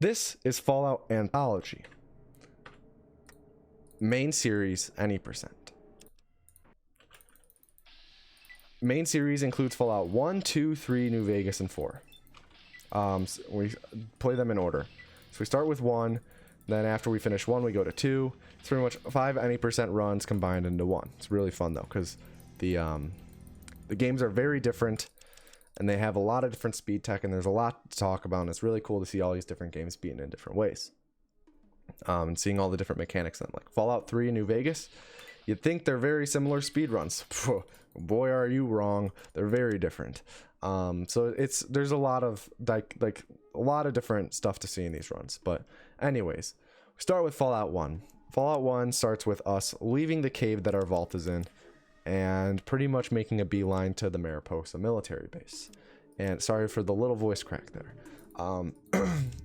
This is Fallout Anthology. Main series, any percent. Main series includes Fallout 1, 2, 3, New Vegas, and 4. So we play them in order. So we start with 1, then after we finish 1, we go to 2. It's pretty much 5 any percent runs combined into 1. It's really fun though, because the games are very different, and they have a lot of different speed tech, and there's a lot to talk about, and it's really cool to see all these different games beaten in different ways. And seeing all the different mechanics in them. Like Fallout 3 and New Vegas, you'd think they're very similar speedruns. Boy, are you wrong. They're very different. So there's a lot of like a lot of different stuff to see in these runs. But anyways, we start with Fallout 1. Fallout 1 starts with us leaving the cave that our vault is in and pretty much making a beeline to the Mariposa military base. And sorry for the little voice crack there.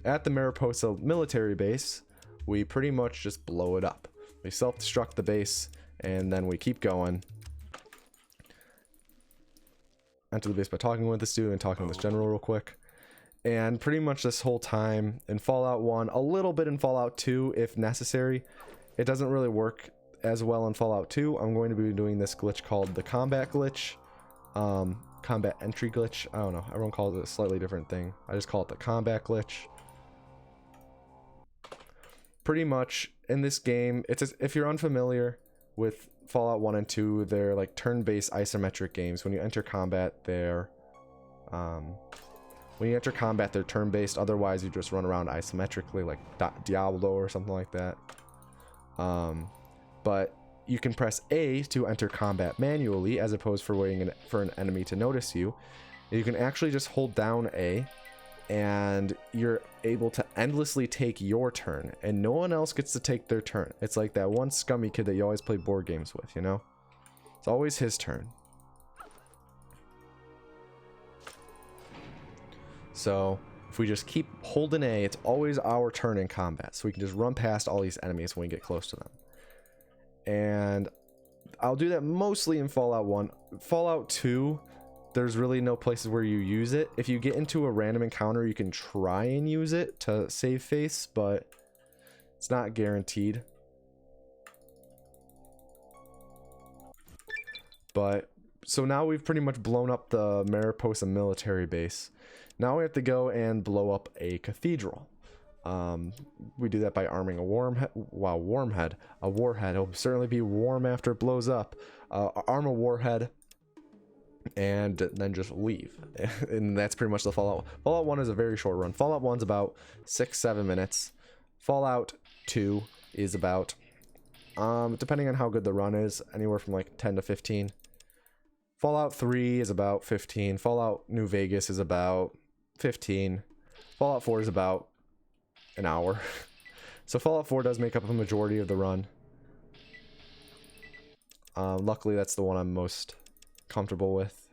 At the Mariposa military base, we pretty much just blow it up. We self-destruct the base, and then we keep going. Enter the base by talking with this dude and talking with this general real quick. And pretty much this whole time in Fallout 1, a little bit in Fallout 2 if necessary. It doesn't really work as well in Fallout 2. I'm going to be doing this glitch called the combat glitch. Combat entry glitch. I don't know. Everyone calls it a slightly different thing. I just call it the combat glitch. Pretty much in this game, if you're unfamiliar with Fallout 1 and 2, they're like turn-based isometric games. When you enter combat, they're turn-based. Otherwise, you just run around isometrically, like Diablo or something like that. But you can press A to enter combat manually, as opposed for waiting for an enemy to notice you. You can actually just hold down A, and you're able to endlessly take your turn, and no one else gets to take their turn. It's like that one scummy kid that you always play board games with, you know? It's always his turn. So if we just keep holding A, it's always our turn in combat, so we can just run past all these enemies when we get close to them. And I'll do that mostly in Fallout 1. Fallout 2, there's really no places where you use it. If you get into a random encounter, you can try and use it to save face, but it's not guaranteed. But so now we've pretty much blown up the Mariposa military base. Now we have to go and blow up a cathedral. We do that by arming a warhead. It'll certainly be warm after it blows up. Arm a warhead, and then just leave. And that's pretty much the Fallout. Fallout 1 is a very short run. Fallout 1's about 6-7 minutes. Fallout 2 is about, depending on how good the run is, anywhere from like 10 to 15. Fallout 3 is about 15. Fallout New Vegas is about 15. Fallout 4 is about an hour. So Fallout 4 does make up a majority of the run. Luckily, that's the one I'm most comfortable with.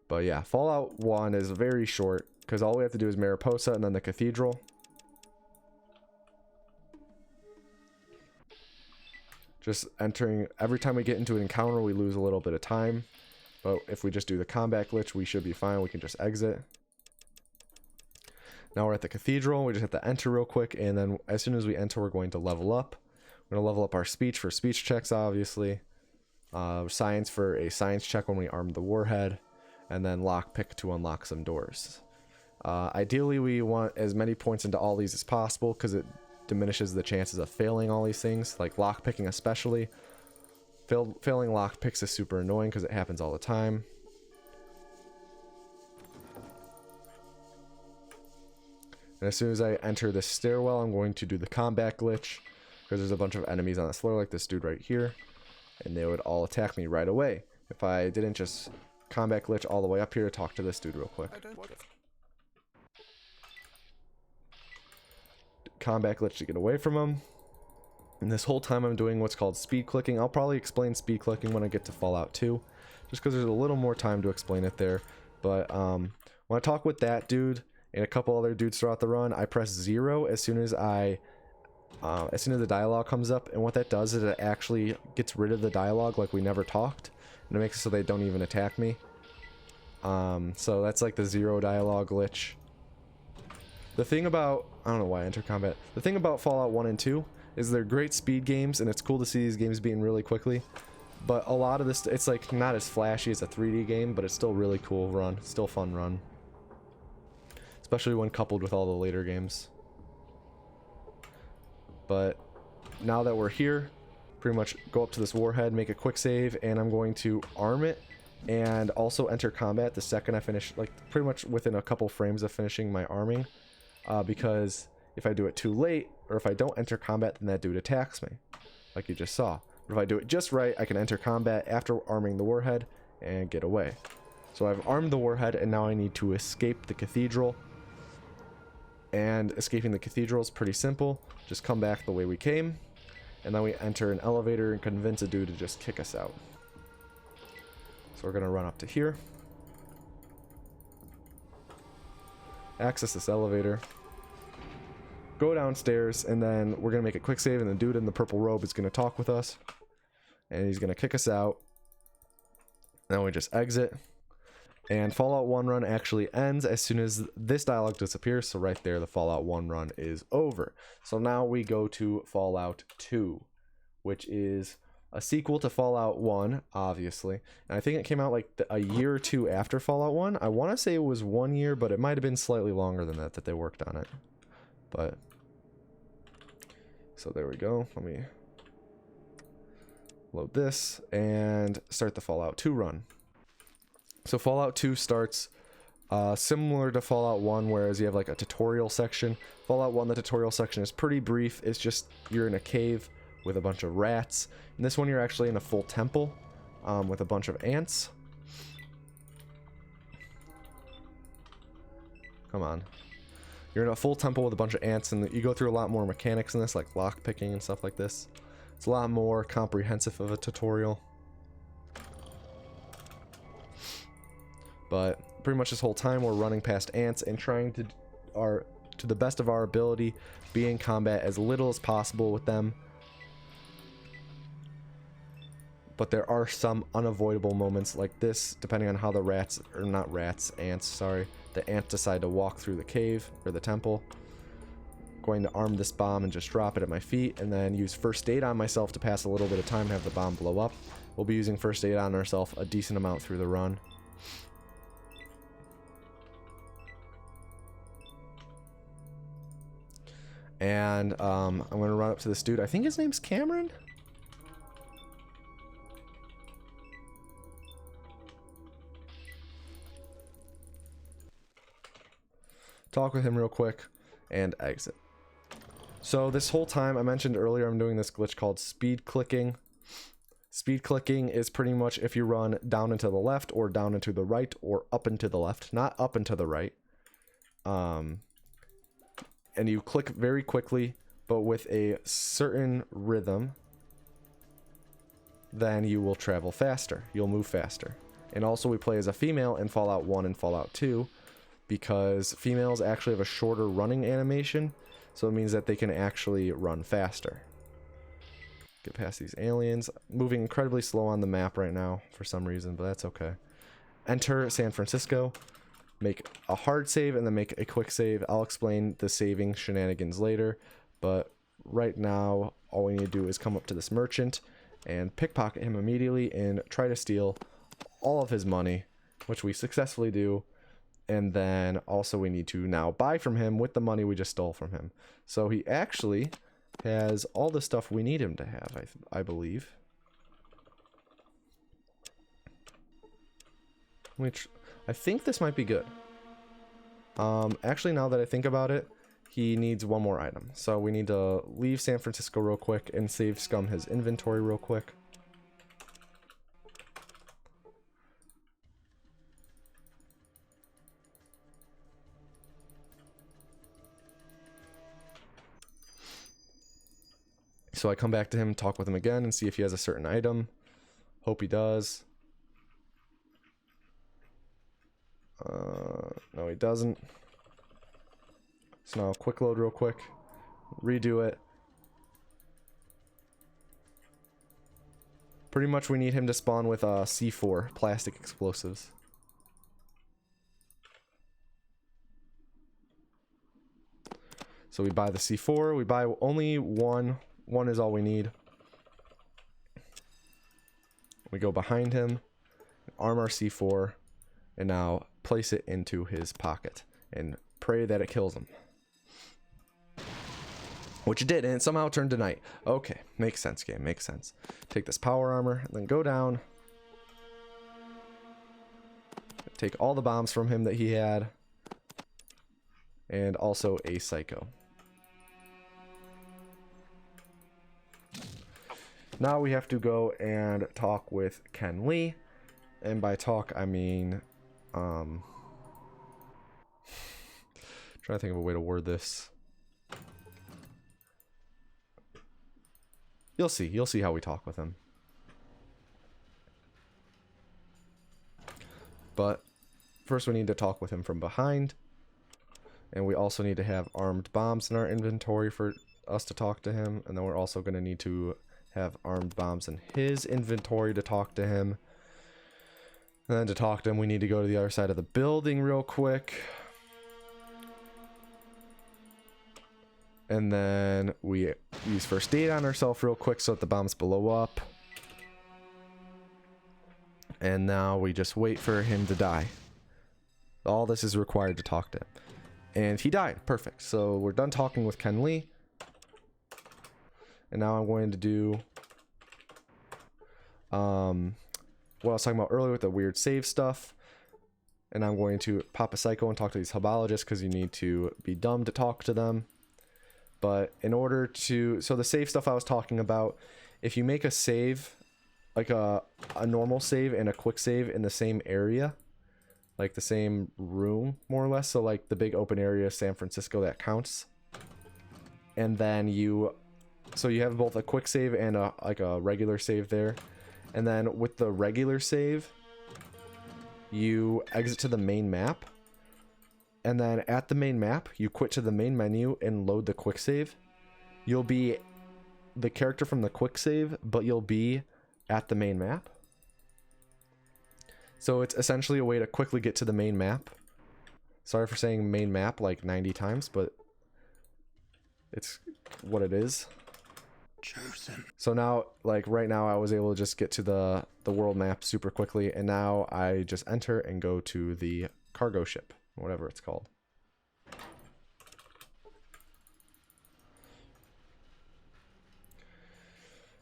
But yeah, Fallout 1 is very short because all we have to do is Mariposa and then the cathedral. Just entering, every time we get into an encounter, we lose a little bit of time. But if we just do the combat glitch, we should be fine. We can just exit. Now we're at the cathedral. We just have to enter real quick, and then as soon as we enter, we're going to level up. We're going to level up our speech for speech checks, obviously. Science for a science check when we arm the warhead, and then lockpick to unlock some doors. Ideally, we want as many points into all these as possible because it diminishes the chances of failing all these things, like lockpicking especially. Failing lockpicks is super annoying because it happens all the time. And as soon as I enter this stairwell, I'm going to do the combat glitch because there's a bunch of enemies on this floor, like this dude right here, and they would all attack me right away if I didn't just combat glitch all the way up here to talk to this dude real quick. Combat glitch to get away from him. And this whole time I'm doing what's called speed clicking. I'll probably explain speed clicking when I get to Fallout 2, just because there's a little more time to explain it there. But when I talk with that dude and a couple other dudes throughout the run, I press 0 as soon as the dialogue comes up, and what that does is it actually gets rid of the dialogue like we never talked, and it makes it so they don't even attack me. So that's like the 0 dialogue glitch. The thing about, I don't know why I enter combat. The thing about Fallout 1 and 2 is they're great speed games, and it's cool to see these games being really quickly. But a lot of this, it's like not as flashy as a 3D game, but it's still really cool run. Still fun run. Especially when coupled with all the later games. But now that we're here, pretty much go up to this warhead, make a quick save, and I'm going to arm it and also enter combat the second I finish, like pretty much within a couple frames of finishing my arming. Because if I do it too late, or if I don't enter combat, then that dude attacks me, like you just saw. But if I do it just right, I can enter combat after arming the warhead and get away. So I've armed the warhead, and now I need to escape the cathedral. And escaping the cathedral is pretty simple. Just come back the way we came, and then we enter an elevator and convince a dude to just kick us out. So we're gonna run up to here. Access this elevator, go downstairs, and then we're gonna make a quick save, and the dude in the purple robe is gonna talk with us, and he's gonna kick us out. Then we just exit, and Fallout 1 run actually ends as soon as this dialogue disappears. So right there, the Fallout 1 run is over. So now we go to Fallout 2, which is a sequel to Fallout 1, obviously. And I think it came out like a year or two after Fallout 1. I want to say it was 1 year, but it might have been slightly longer than that they worked on it. But, so there we go. Let me load this and start the Fallout 2 run. So Fallout 2 starts similar to Fallout 1, whereas you have like a tutorial section. Fallout 1, the tutorial section is pretty brief. It's just you're in a cave with a bunch of rats. In this one, you're actually in a full temple with a bunch of ants. Come on. You're in a full temple with a bunch of ants, and you go through a lot more mechanics in this, like lock picking and stuff like this. It's a lot more comprehensive of a tutorial. But pretty much this whole time, we're running past ants and trying to the best of our ability, be in combat as little as possible with them. But there are some unavoidable moments like this, depending on how the ants, sorry, the ants decide to walk through the cave or the temple. Going to arm this bomb and just drop it at my feet, and then use first aid on myself to pass a little bit of time and have the bomb blow up. We'll be using first aid on ourselves a decent amount through the run. And I'm going to run up to this dude. I think his name's Cameron? Talk with him real quick, and exit. So this whole time, I mentioned earlier, I'm doing this glitch called speed clicking. Speed clicking is pretty much if you run down and to the left, or down and to the right, or up and to the left, not up and to the right. And you click very quickly, but with a certain rhythm, then you will travel faster. You'll move faster. And also we play as a female in Fallout 1 and Fallout 2, because females actually have a shorter running animation, so it means that they can actually run faster. Get past these aliens. Moving incredibly slow on the map right now for some reason, but that's okay. Enter San Francisco. Make a hard save and then make a quick save. I'll explain the saving shenanigans later, but right now all we need to do is come up to this merchant and pickpocket him immediately and try to steal all of his money, which we successfully do. And then also we need to now buy from him with the money we just stole from him. So he actually has all the stuff we need him to have, I believe. Which I think this might be good. Actually, now that I think about it, he needs one more item. So we need to leave San Francisco real quick and save scum his inventory real quick. So I come back to him, talk with him again, and see if he has a certain item. Hope he does. No, he doesn't. So now quick load real quick. Redo it. Pretty much we need him to spawn with C4, plastic explosives. So we buy the C4. We buy only one. One is all we need. We go behind him, arm our C4, and now place it into his pocket and pray that it kills him. Which it did, and it somehow turned to night. Okay, makes sense, game, makes sense. Take this power armor, and then go down. Take all the bombs from him that he had. And also a psycho. Now we have to go and talk with Ken Lee. And by talk, I mean... trying to think of a way to word this. You'll see how we talk with him. But first we need to talk with him from behind. And we also need to have armed bombs in our inventory for us to talk to him. And then we're also going to need to have armed bombs in his inventory to talk to him. And then to talk to him, we need to go to the other side of the building real quick. And then we use first aid on ourselves real quick so that the bombs blow up. And now we just wait for him to die. All this is required to talk to him. And he died. Perfect. So we're done talking with Ken Lee. And now I'm going to do what I was talking about earlier with the weird save stuff. And I'm going to pop a psycho and talk to these hubologists because you need to be dumb to talk to them. But in order to... So the save stuff I was talking about, if you make a save, like a normal save and a quick save in the same area, like the same room, more or less, so like the big open area of San Francisco, that counts. And then you... So you have both a quick save and like a regular save there. And then with the regular save, you exit to the main map. And then at the main map, you quit to the main menu and load the quick save. You'll be the character from the quick save, but you'll be at the main map. So it's essentially a way to quickly get to the main map. Sorry for saying main map like 90 times, but it's what it is. Chosen. So now, like right now, I was able to just get to the world map super quickly, and now I just enter and go to the cargo ship, whatever it's called.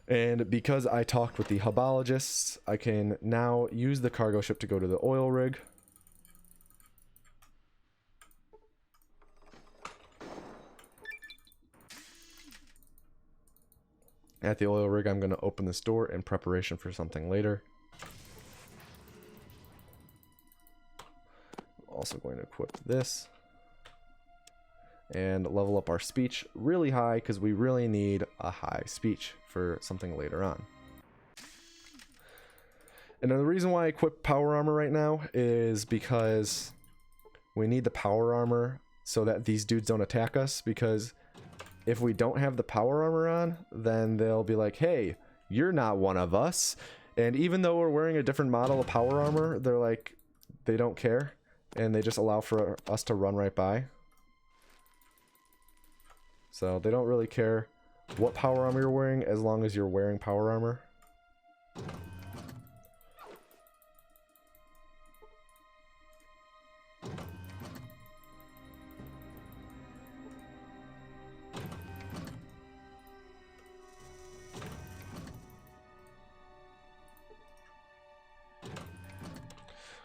And because I talked with the hubologists, I can now use the cargo ship to go to the oil rig. At the oil rig, I'm going to open this door in preparation for something later. Also going to equip this. And level up our speech really high because we really need a high speech for something later on. And then the reason why I equip power armor right now is because we need the power armor so that these dudes don't attack us, because if we don't have the power armor on, then they'll be like, hey, you're not one of us. And even though we're wearing a different model of power armor, they're like, they don't care. And they just allow for us to run right by. So they don't really care what power armor you're wearing as long as you're wearing power armor.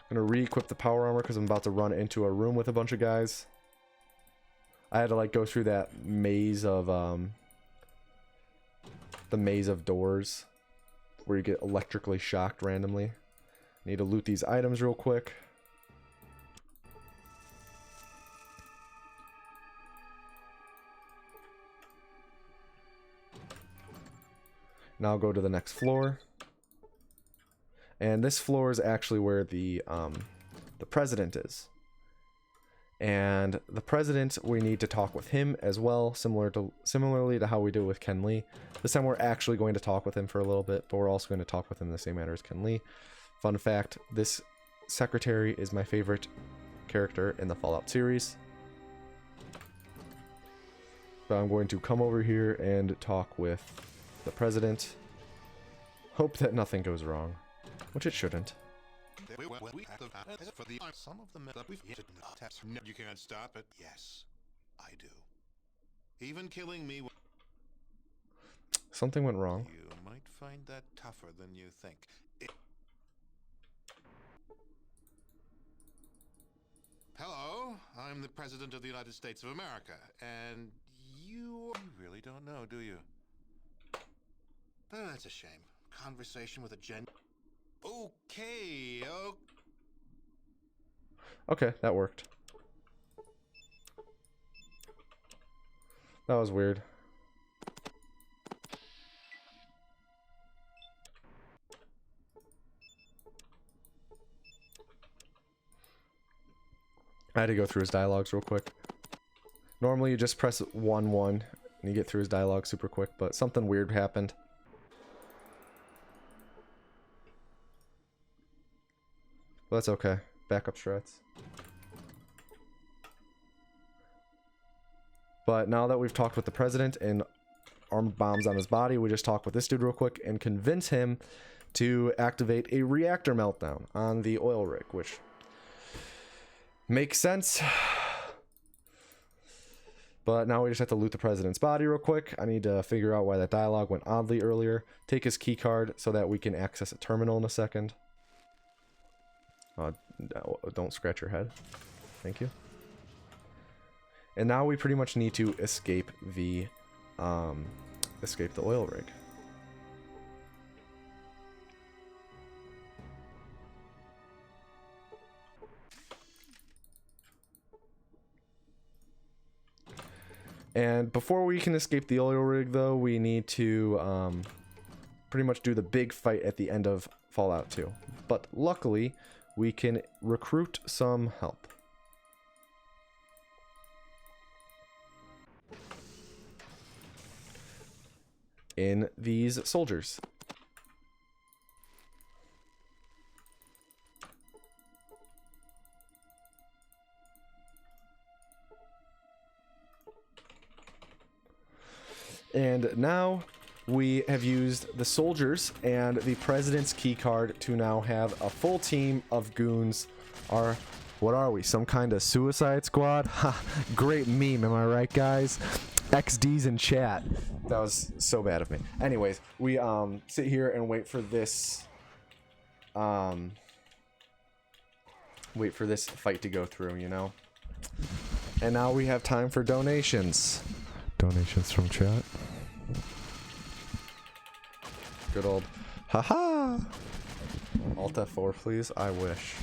I'm gonna re-equip the power armor because I'm about to run into a room with a bunch of guys. I had to like go through that maze of the maze of doors where you get electrically shocked randomly. Need to loot these items real quick. Now I'll go to the next floor. And this floor is actually where the president is. And the president, we need to talk with him as well, similarly to how we did with Ken Lee. This time we're actually going to talk with him for a little bit, but we're also going to talk with him in the same manner as Ken Lee. Fun fact, this secretary is my favorite character in the Fallout series. But I'm going to come over here and talk with the president. Hope that nothing goes wrong, which it shouldn't. Some of them you can't stop it. Yes, I do. Even killing me. Something went wrong. You might find that tougher than you think. Hello, I'm the President of the United States of America, and you really don't know, do you? Oh, that's a shame. Conversation with a Okay, Okay, that worked. That was weird. I had to go through his dialogues real quick. Normally you just press 1-1 and you get through his dialogue super quick, but something weird happened. But that's okay. Backup strats. But now that we've talked with the president and armed bombs on his body, we just talk with this dude real quick and convince him to activate a reactor meltdown on the oil rig, which makes sense. But now we just have to loot the president's body real quick. I need to figure out why that dialogue went oddly earlier. Take his key card so that we can access a terminal in a second. No, don't scratch your head. Thank you. And now we pretty much need to escape the oil rig. And before we can escape the oil rig, though, we need to pretty much do the big fight at the end of Fallout 2. But luckily, we can recruit some help. In these soldiers. And now we have used the soldiers and the president's key card to now have a full team of goons. What are we? Some kind of suicide squad? Ha, great meme, am I right, guys? XD's in chat. That was so bad of me. Anyways, we sit here and wait for this fight to go through, you know. And now we have time for donations. Donations from chat. Good old haha. Alt F4 please. I wish.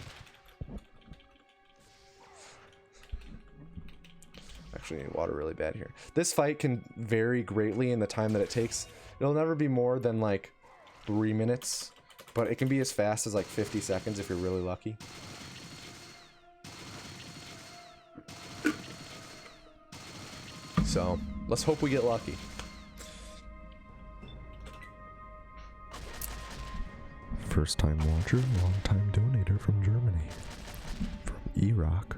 Actually need water really bad here. This fight can vary greatly in the time that it takes. It'll never be more than like 3 minutes, but it can be as fast as like 50 seconds if you're really lucky. So let's hope we get lucky. First time watcher, long time donator from Germany. From Iraq.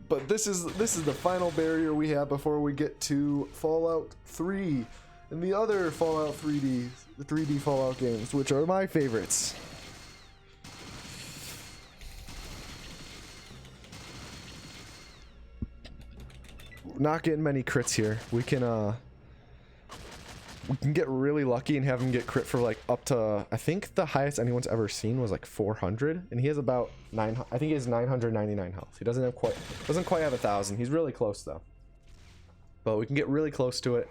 But this is the final barrier we have before we get to Fallout 3 and the other Fallout 3D, the 3D Fallout games, which are my favorites. Not getting many crits here. We can get really lucky and have him get crit for like up to, I think the highest anyone's ever seen was like 400, and he has about I think he has 999 health. He doesn't quite have 1,000. He's really close though. But we can get really close to it.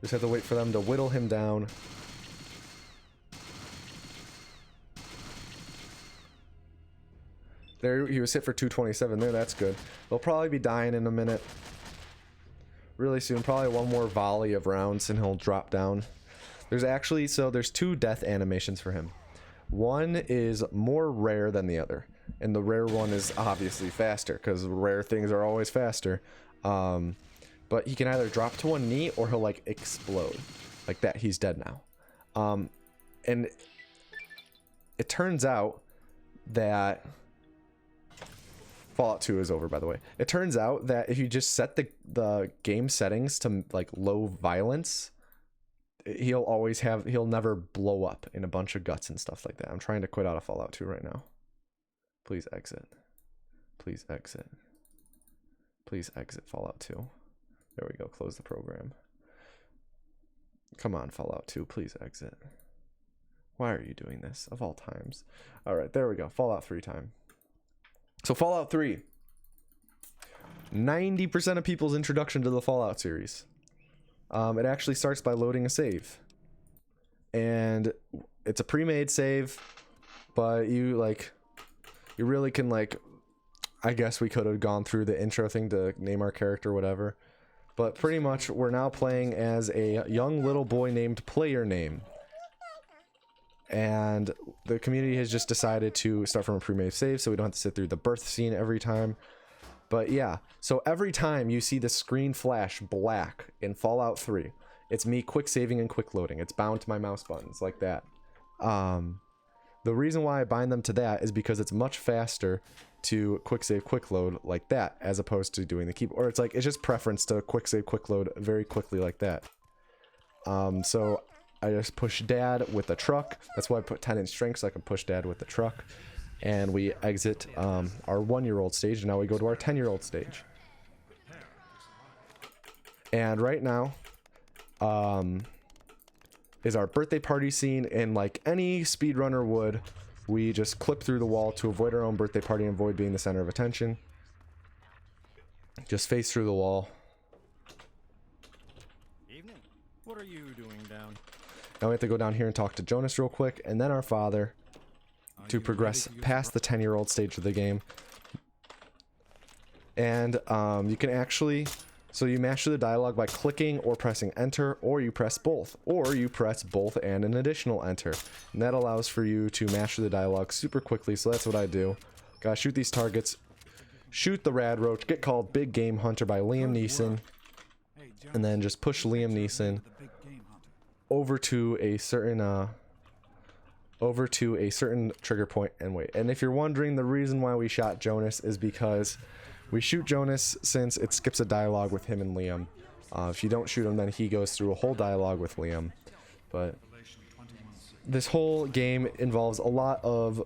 Just have to wait for them to whittle him down. There, he was hit for 227 there. That's good. They'll probably be dying in a minute. Really soon. Probably one more volley of rounds and he'll drop down. There's 2 death animations for him. One is more rare than the other. And the rare one is obviously faster because rare things are always faster. But he can either drop to one knee or he'll like explode. Like that, he's dead now. And it turns out that Fallout 2 is over, by the way. It turns out that if you just set the game settings to like low violence, he'll never blow up in a bunch of guts and stuff like that. I'm trying to quit out of Fallout 2 right now. Please exit. Please exit. Please exit Fallout 2. There we go. Close the program. Come on, Fallout 2. Please exit. Why are you doing this? Of all times. All right, there we go. Fallout 3 time. So Fallout 3. 90% of people's introduction to the Fallout series. It actually starts by loading a save. And it's a pre-made save, but you really can I guess we could have gone through the intro thing to name our character, whatever. But pretty much we're now playing as a young little boy named Player Name. And the community has just decided to start from a pre-made save so we don't have to sit through the birth scene every time. But yeah, so every time you see the screen flash black in Fallout 3, it's me quick saving and quick loading. It's bound to my mouse buttons like that. The reason why I bind them to that is because it's much faster to quick save, quick load like that, as opposed to doing the keyboard. Or it's just preference to quick save, quick load very quickly like that. So I just push dad with the truck. That's why I put 10 in strength, so I can push dad with the truck. And we exit our 1-year-old stage, and now we go to our 10-year-old stage. And right now is our birthday party scene, and like any speedrunner would, we just clip through the wall to avoid our own birthday party and avoid being the center of attention. Just face through the wall. Evening. What are you doing down? Now we have to go down here and talk to Jonas real quick, and then our father, to progress past the 10-year-old stage of the game. And you can actually, so you master the dialogue by clicking or pressing enter, or you press both, or you press both and an additional enter. And that allows for you to master the dialogue super quickly, so that's what I do. Gotta shoot these targets, shoot the rad roach, get called Big Game Hunter by Liam Neeson, and then just push Liam Neeson over to a certain trigger point and wait. And if you're wondering, the reason why we shot Jonas is because we shoot Jonas since it skips a dialogue with him and Liam. If you don't shoot him, then he goes through a whole dialogue with Liam. But this whole game involves a lot of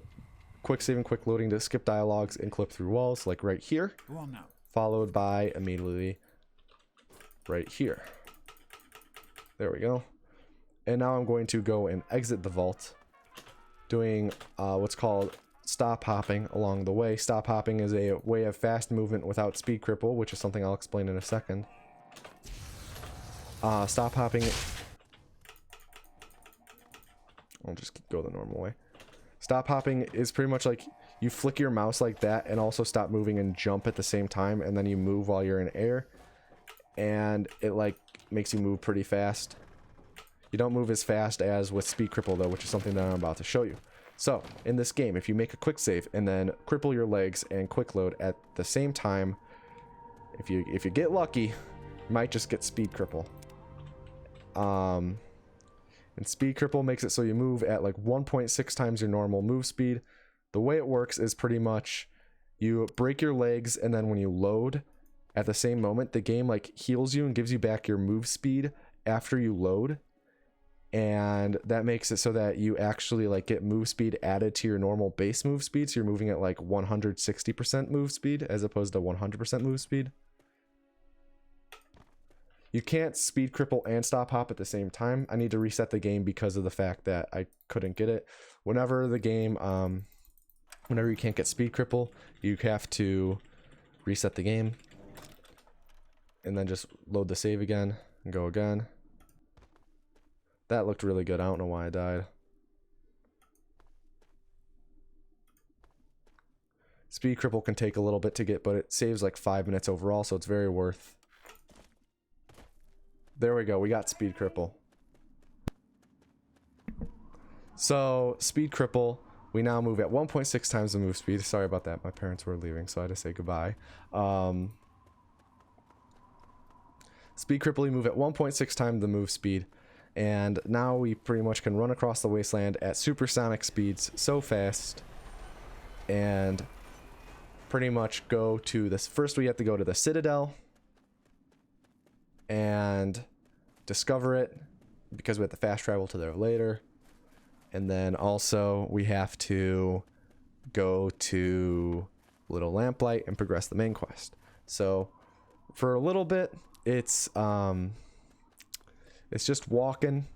quick saving, quick loading to skip dialogues and clip through walls, like right here, followed by immediately right here. There we go. And now I'm going to go and exit the vault, doing what's called stop hopping along the way. Stop hopping is a way of fast movement without speed cripple, which is something I'll explain in a second. Stop hopping, I'll just go the normal way. Stop hopping is pretty much like you flick your mouse like that and also stop moving and jump at the same time, and then you move while you're in air, and it like makes you move pretty fast. You don't move as fast as with speed cripple though, which is something that I'm about to show you. So in this game, if you make a quick save and then cripple your legs and quick load at the same time, if you get lucky, you might just get speed cripple. And speed cripple makes it so you move at like 1.6 times your normal move speed. The way it works is pretty much you break your legs, and then when you load at the same moment, the game like heals you and gives you back your move speed after you load. And that makes it so that you actually like get move speed added to your normal base move speed. So you're moving at like 160% move speed as opposed to 100% move speed. You can't speed cripple and stop hop at the same time. I need to reset the game because of the fact that I couldn't get it. Whenever the game, whenever you can't get speed cripple, you have to reset the game and then just load the save again and go again. That looked really good. I don't know why I died. Speed cripple can take a little bit to get, but it saves like 5 minutes overall, so it's very worth. There we go. We got speed cripple. So speed cripple, we now move at 1.6 times the move speed. Sorry about that. My parents were leaving, so I had to say goodbye. Speed cripple, you move at 1.6 times the move speed. And now we pretty much can run across the wasteland at supersonic speeds so fast and pretty much go to this. First, we have to go to the Citadel and discover it, because we have to fast travel to there later. And then also we have to go to Little Lamplight and progress the main quest. So for a little bit, it's just walking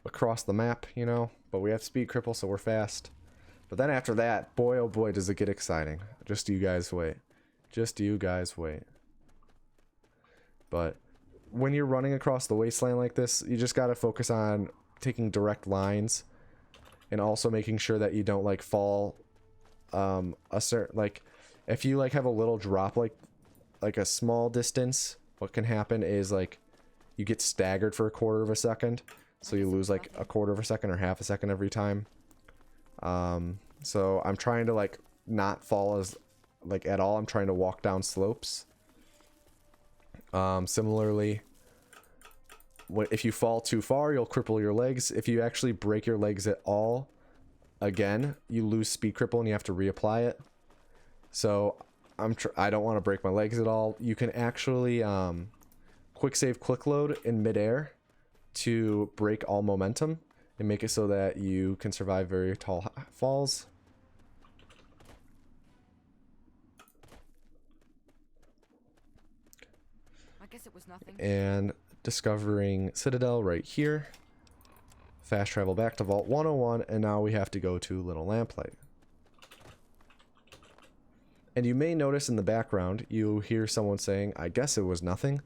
across the map, you know, but we have speed cripple, so we're fast. But then after that, boy oh boy does it get exciting. Just you guys wait. Just you guys wait. But when you're running across the wasteland like this, you just gotta focus on taking direct lines and also making sure that you don't like fall a certain, like if you like have a little drop like a small distance, what can happen is like you get staggered for a quarter of a second, so you lose like a quarter of a second or half a second every time. So I'm trying to like not fall as like at all. I'm trying to walk down slopes. Similarly, if you fall too far, you'll cripple your legs. If you actually break your legs at all, again, you lose speed cripple and you have to reapply it. So I don't want to break my legs at all. You can actually quick save quick load in midair to break all momentum and make it so that you can survive very tall falls. I guess it was nothing. And discovering Citadel right here. Fast travel back to Vault 101, and now we have to go to Little Lamplight. And you may notice in the background, you hear someone saying, I guess it was nothing.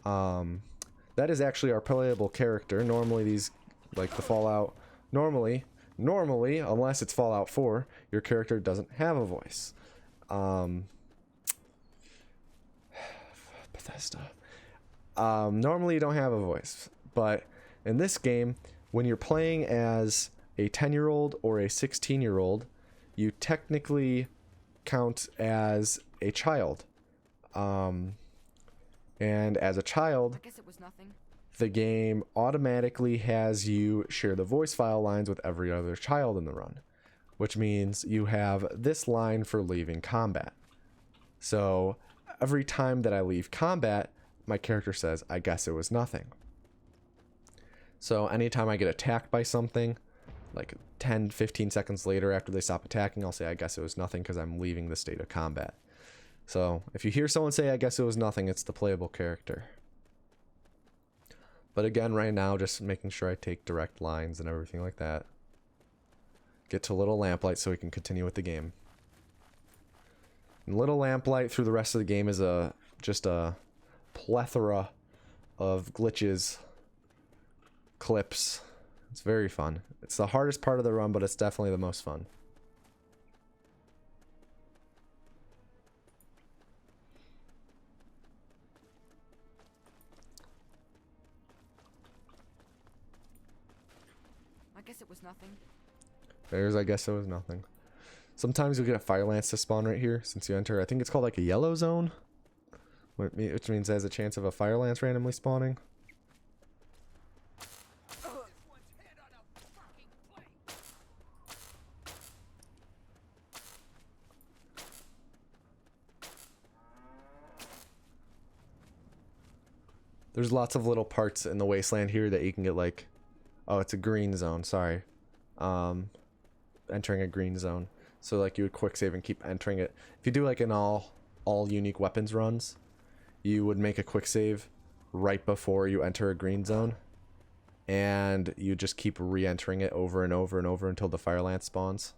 That is actually our playable character. Normally these, like the Fallout, normally, unless it's Fallout 4, your character doesn't have a voice. Bethesda. Normally you don't have a voice, but in this game, when you're playing as a 10-year-old or a 16-year-old, you technically count as a child. And as a child, I guess it was nothing. the game automatically has you share the voice file lines with every other child in the run, which means you have this line for leaving combat. So every time that I leave combat, my character says, I guess it was nothing. So anytime I get attacked by something, like 10, 15 seconds later after they stop attacking, I'll say, I guess it was nothing, because I'm leaving the state of combat. So if you hear someone say, I guess it was nothing, it's the playable character. But again, right now, just making sure I take direct lines and everything like that. Get to Little Lamplight so we can continue with the game. And Little Lamplight through the rest of the game is just a plethora of glitches, clips. It's very fun. It's the hardest part of the run, but it's definitely the most fun. I guess it was nothing. There's, I guess it was nothing. Sometimes you'll get a fire lance to spawn right here since you enter, I think it's called like a yellow zone, which means it has a chance of a fire lance randomly spawning. There's lots of little parts in the wasteland here that you can get like, oh, it's a green zone, sorry. Entering a green zone. So like you would quick save and keep entering it. If you do like an all unique weapons runs, you would make a quick save right before you enter a green zone. And you just keep re-entering it over and over and over until the fire lance spawns.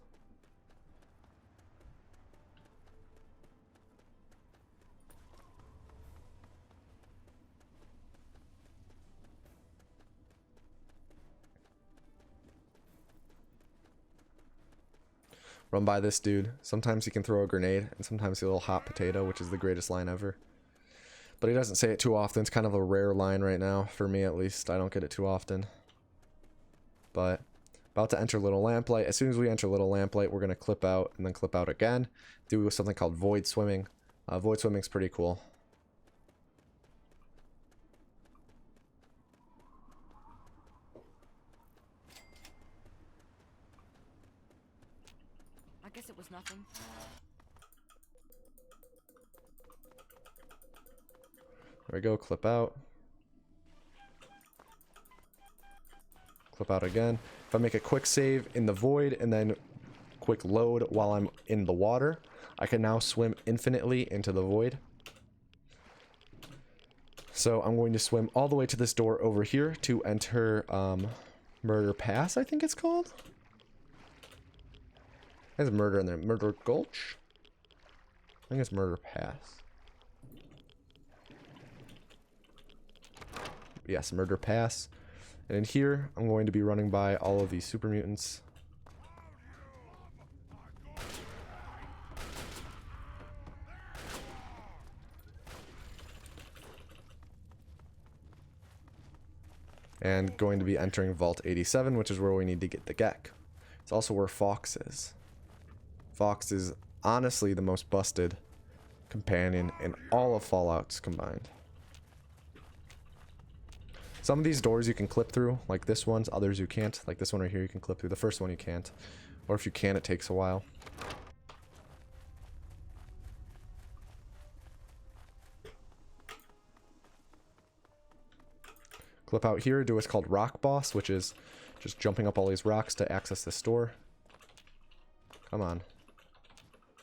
Run by this dude. Sometimes he can throw a grenade, and sometimes a little hot potato, which is the greatest line ever. But he doesn't say it too often. It's kind of a rare line right now, for me at least. I don't get it too often. But, about to enter Little Lamplight. As soon as we enter Little Lamplight, we're going to clip out, and then clip out again. Do something called void swimming. Void swimming's pretty cool. guess it was nothing. There we go, clip out. Clip out again. If I make a quick save in the void and then quick load while I'm in the water, I can now swim infinitely into the void. So I'm going to swim all the way to this door over here to enter Murder Pass, I think it's called. There's murder in there. Murder Gulch? I think it's Murder Pass. Yes, Murder Pass. And in here, I'm going to be running by all of these super mutants. And going to be entering Vault 87, which is where we need to get the GDQ. It's also where Fox is. Fox is honestly the most busted companion in all of Fallout's combined. Some of these doors you can clip through, like this one's, others you can't. Like this one right here you can clip through. The first one you can't. Or if you can, it takes a while. Clip out here, do what's called Rock Boss, which is just jumping up all these rocks to access this door. Come on.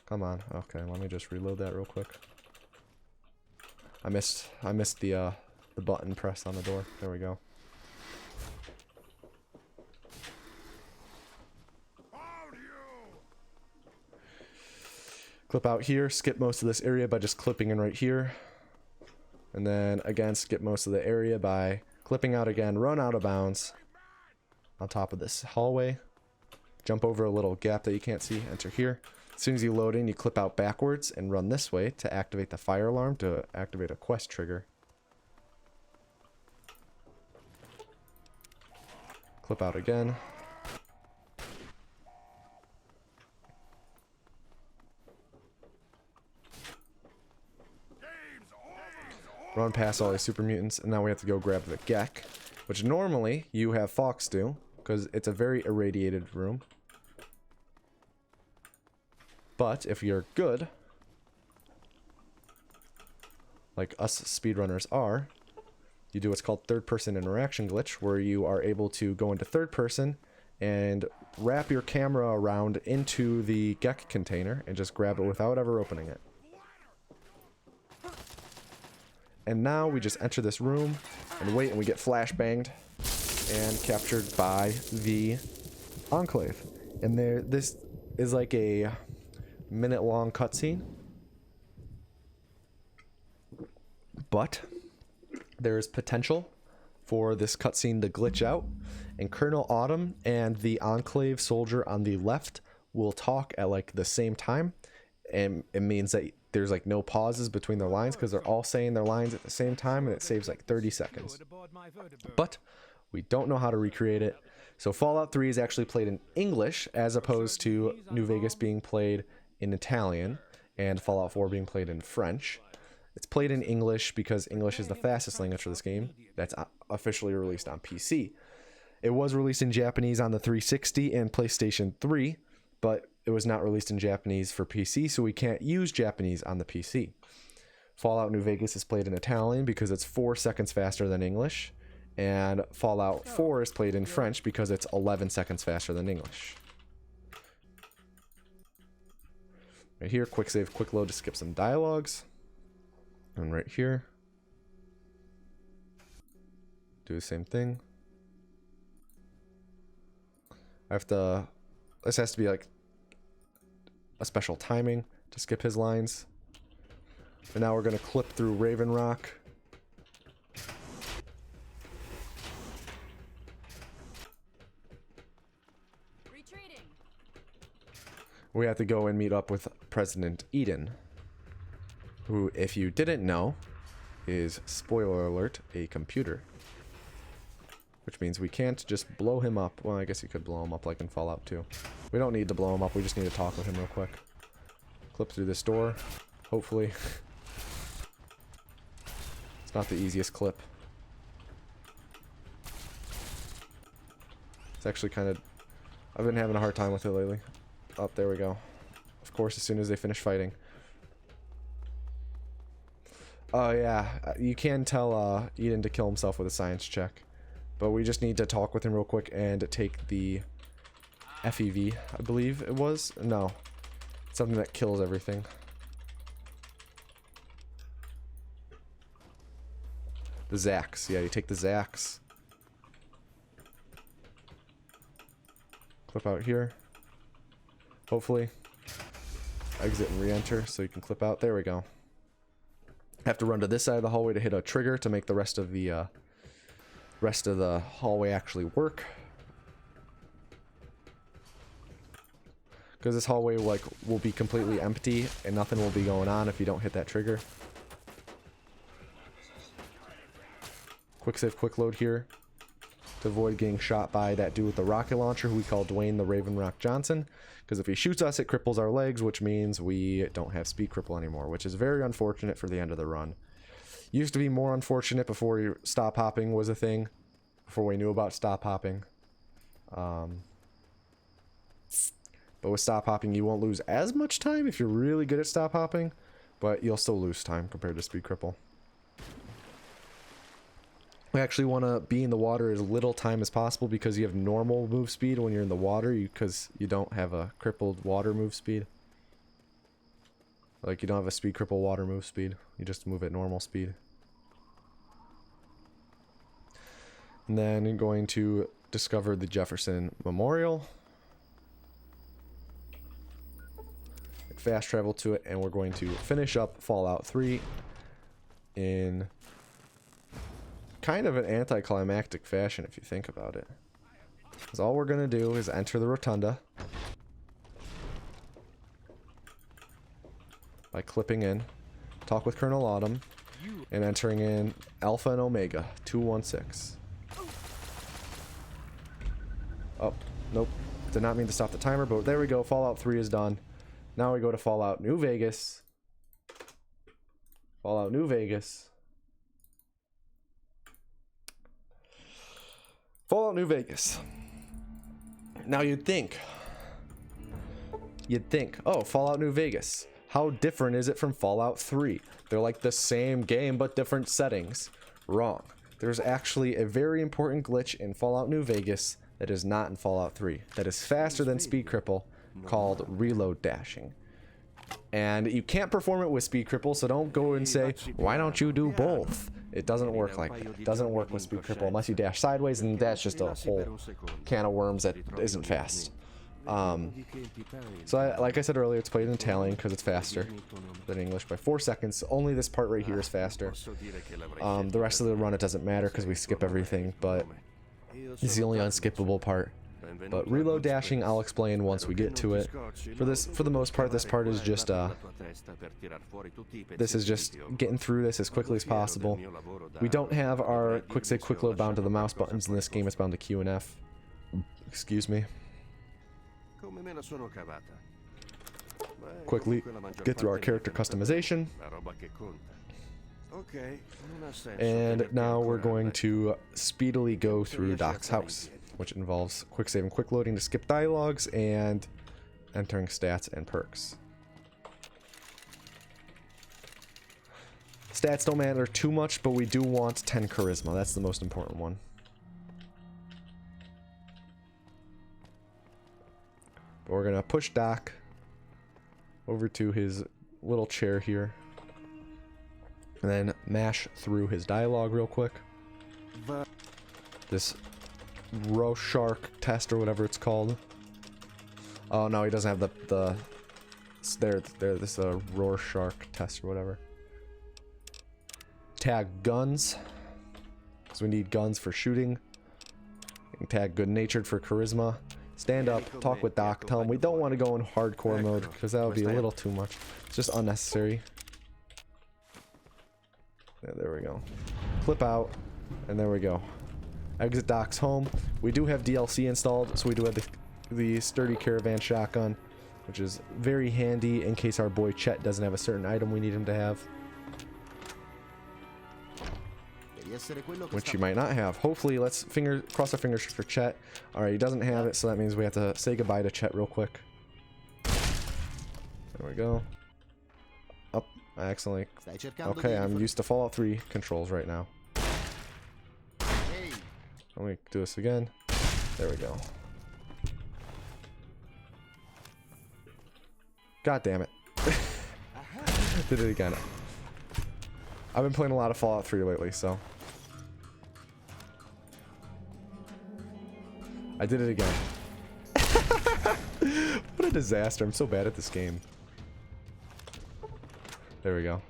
Come on. Okay, let me just reload that real quick. I missed the button press on the door. There we go. Clip out here, skip most of this area by just clipping in right here. And then again, skip most of the area by clipping out again, run out of bounds on top of this hallway. Jump over a little gap that you can't see, enter here. As soon as you load in, you clip out backwards and run this way to activate the fire alarm to activate a quest trigger. Clip out again. Run past all these super mutants, and now we have to go grab the GDQ, which normally you have Fox do, because it's a very irradiated room. But if you're good, like us speedrunners are, you do what's called third-person interaction glitch, where you are able to go into third person and wrap your camera around into the GDQ container and just grab it without ever opening it. And now we just enter this room and wait, and we get flashbanged and captured by the Enclave. And this is like a minute-long cutscene. But there is potential for this cutscene to glitch out, and Colonel Autumn and the Enclave soldier on the left will talk at like the same time, and it means that there's like no pauses between their lines because they're all saying their lines at the same time, and it saves like 30 seconds. But we don't know how to recreate it. So Fallout 3 is actually played in English as opposed to New Vegas being played in Italian and Fallout 4 being played in French. It's played in English because English is the fastest language for this game that's officially released on PC. It was released in Japanese on the 360 and PlayStation 3, but it was not released in Japanese for PC, so we can't use Japanese on the PC. Fallout New Vegas is played in Italian because it's 4 seconds faster than English, and Fallout 4 is played in French because it's 11 seconds faster than English. Right here, quick save, quick load to skip some dialogues. And right here, do the same thing. This has to be like a special timing to skip his lines. And now we're going to clip through Raven Rock. Retreating. We have to go and meet up with President Eden, who, if you didn't know, is, spoiler alert, a computer. Which means we can't just blow him up. Well, I guess you could blow him up like in Fallout 2. We don't need to blow him up, we just need to talk with him real quick. Clip through this door, hopefully. It's not the easiest clip. It's actually kind of... I've been having a hard time with it lately. Oh, there we go. of course, as soon as they finish fighting. Oh yeah, you can tell Eden to kill himself with a science check. But we just need to talk with him real quick and take the FEV, I believe it was. No, something that kills everything. The Zax. Yeah, you take the Zax. Clip out here. Hopefully. Exit and re-enter so you can clip out. There we go. Have to run to this side of the hallway to hit a trigger to make the rest of the hallway actually work. Because this hallway will be completely empty and nothing will be going on if you don't hit that trigger. Quick save, quick load here to avoid getting shot by that dude with the rocket launcher who we call Dwayne the Raven Rock Johnson. Because if he shoots us, it cripples our legs, which means we don't have speed cripple anymore, which is very unfortunate for the end of the run. Used to be more unfortunate before stop hopping was a thing, before we knew about stop hopping. But with stop hopping, you won't lose as much time if you're really good at stop hopping, but you'll still lose time compared to speed cripple. We actually want to be in the water as little time as possible because you have normal move speed when you're in the water because you don't have a crippled water move speed. Like, you don't have a speed cripple water move speed. You just move at normal speed. And then you're going to discover the Jefferson Memorial. Fast travel to it, and we're going to finish up Fallout 3 in kind of an anticlimactic fashion if you think about it. Because all we're going to do is enter the rotunda by clipping in, talk with Colonel Autumn, and entering in Alpha and Omega 216. Oh, nope. Did not mean to stop the timer, but there we go. Fallout 3 is done. Now we go to Fallout New Vegas. Fallout New Vegas. Fallout New Vegas. Now you'd think, oh, Fallout New Vegas. How different is it from Fallout 3? They're like the same game, but different settings. Wrong. There's actually a very important glitch in Fallout New Vegas that is not in Fallout 3. That is faster than speed cripple, called reload dashing. And you can't perform it with speed cripple, so don't go and say, why don't you do both? It doesn't work like that. It doesn't work with speed cripple unless you dash sideways, and that's just a whole can of worms that isn't fast. Like I said earlier, it's played in Italian because it's faster than English by 4 seconds. Only this part right here is faster. The rest of the run, it doesn't matter because we skip everything, but this is the only unskippable part. But reload dashing, I'll explain once we get to it. For the most part, this part is just getting through this as quickly as possible. We don't have our quick save, quick load bound to the mouse buttons in this game. It's bound to Q and F. Excuse me. Quickly get through our character customization. And now we're going to speedily go through Doc's house, which involves quick save and quick loading to skip dialogues and entering stats and perks. Stats don't matter too much, but we do want 10 charisma. That's the most important one. But we're gonna push Doc over to his little chair here, and then mash through his dialogue real quick. This Rorschach test or whatever it's called. Oh no, he doesn't have this Rorschach test or whatever. Tag guns, because we need guns for shooting. And tag good-natured for charisma. Stand up, talk with Doc, tell him we don't want to go in hardcore mode because that would be a little too much. It's just unnecessary. Yeah, there we go. Clip out, and there we go. Exit Doc's home. We do have DLC installed, so we do have the sturdy caravan shotgun, which is very handy in case our boy Chet doesn't have a certain item we need him to have, which he might not have. Hopefully, let's cross our fingers for Chet. Alright, he doesn't have it, so that means we have to say goodbye to Chet real quick. There we go. Up. I accidentally... Stai cercando Okay, di I'm used to Fallout 3 controls right now. Ehi, Let me do this again. There we go. God damn it. Did it again. I've been playing a lot of Fallout 3 lately, so. I did it again. What a disaster. I'm so bad at this game. There we go.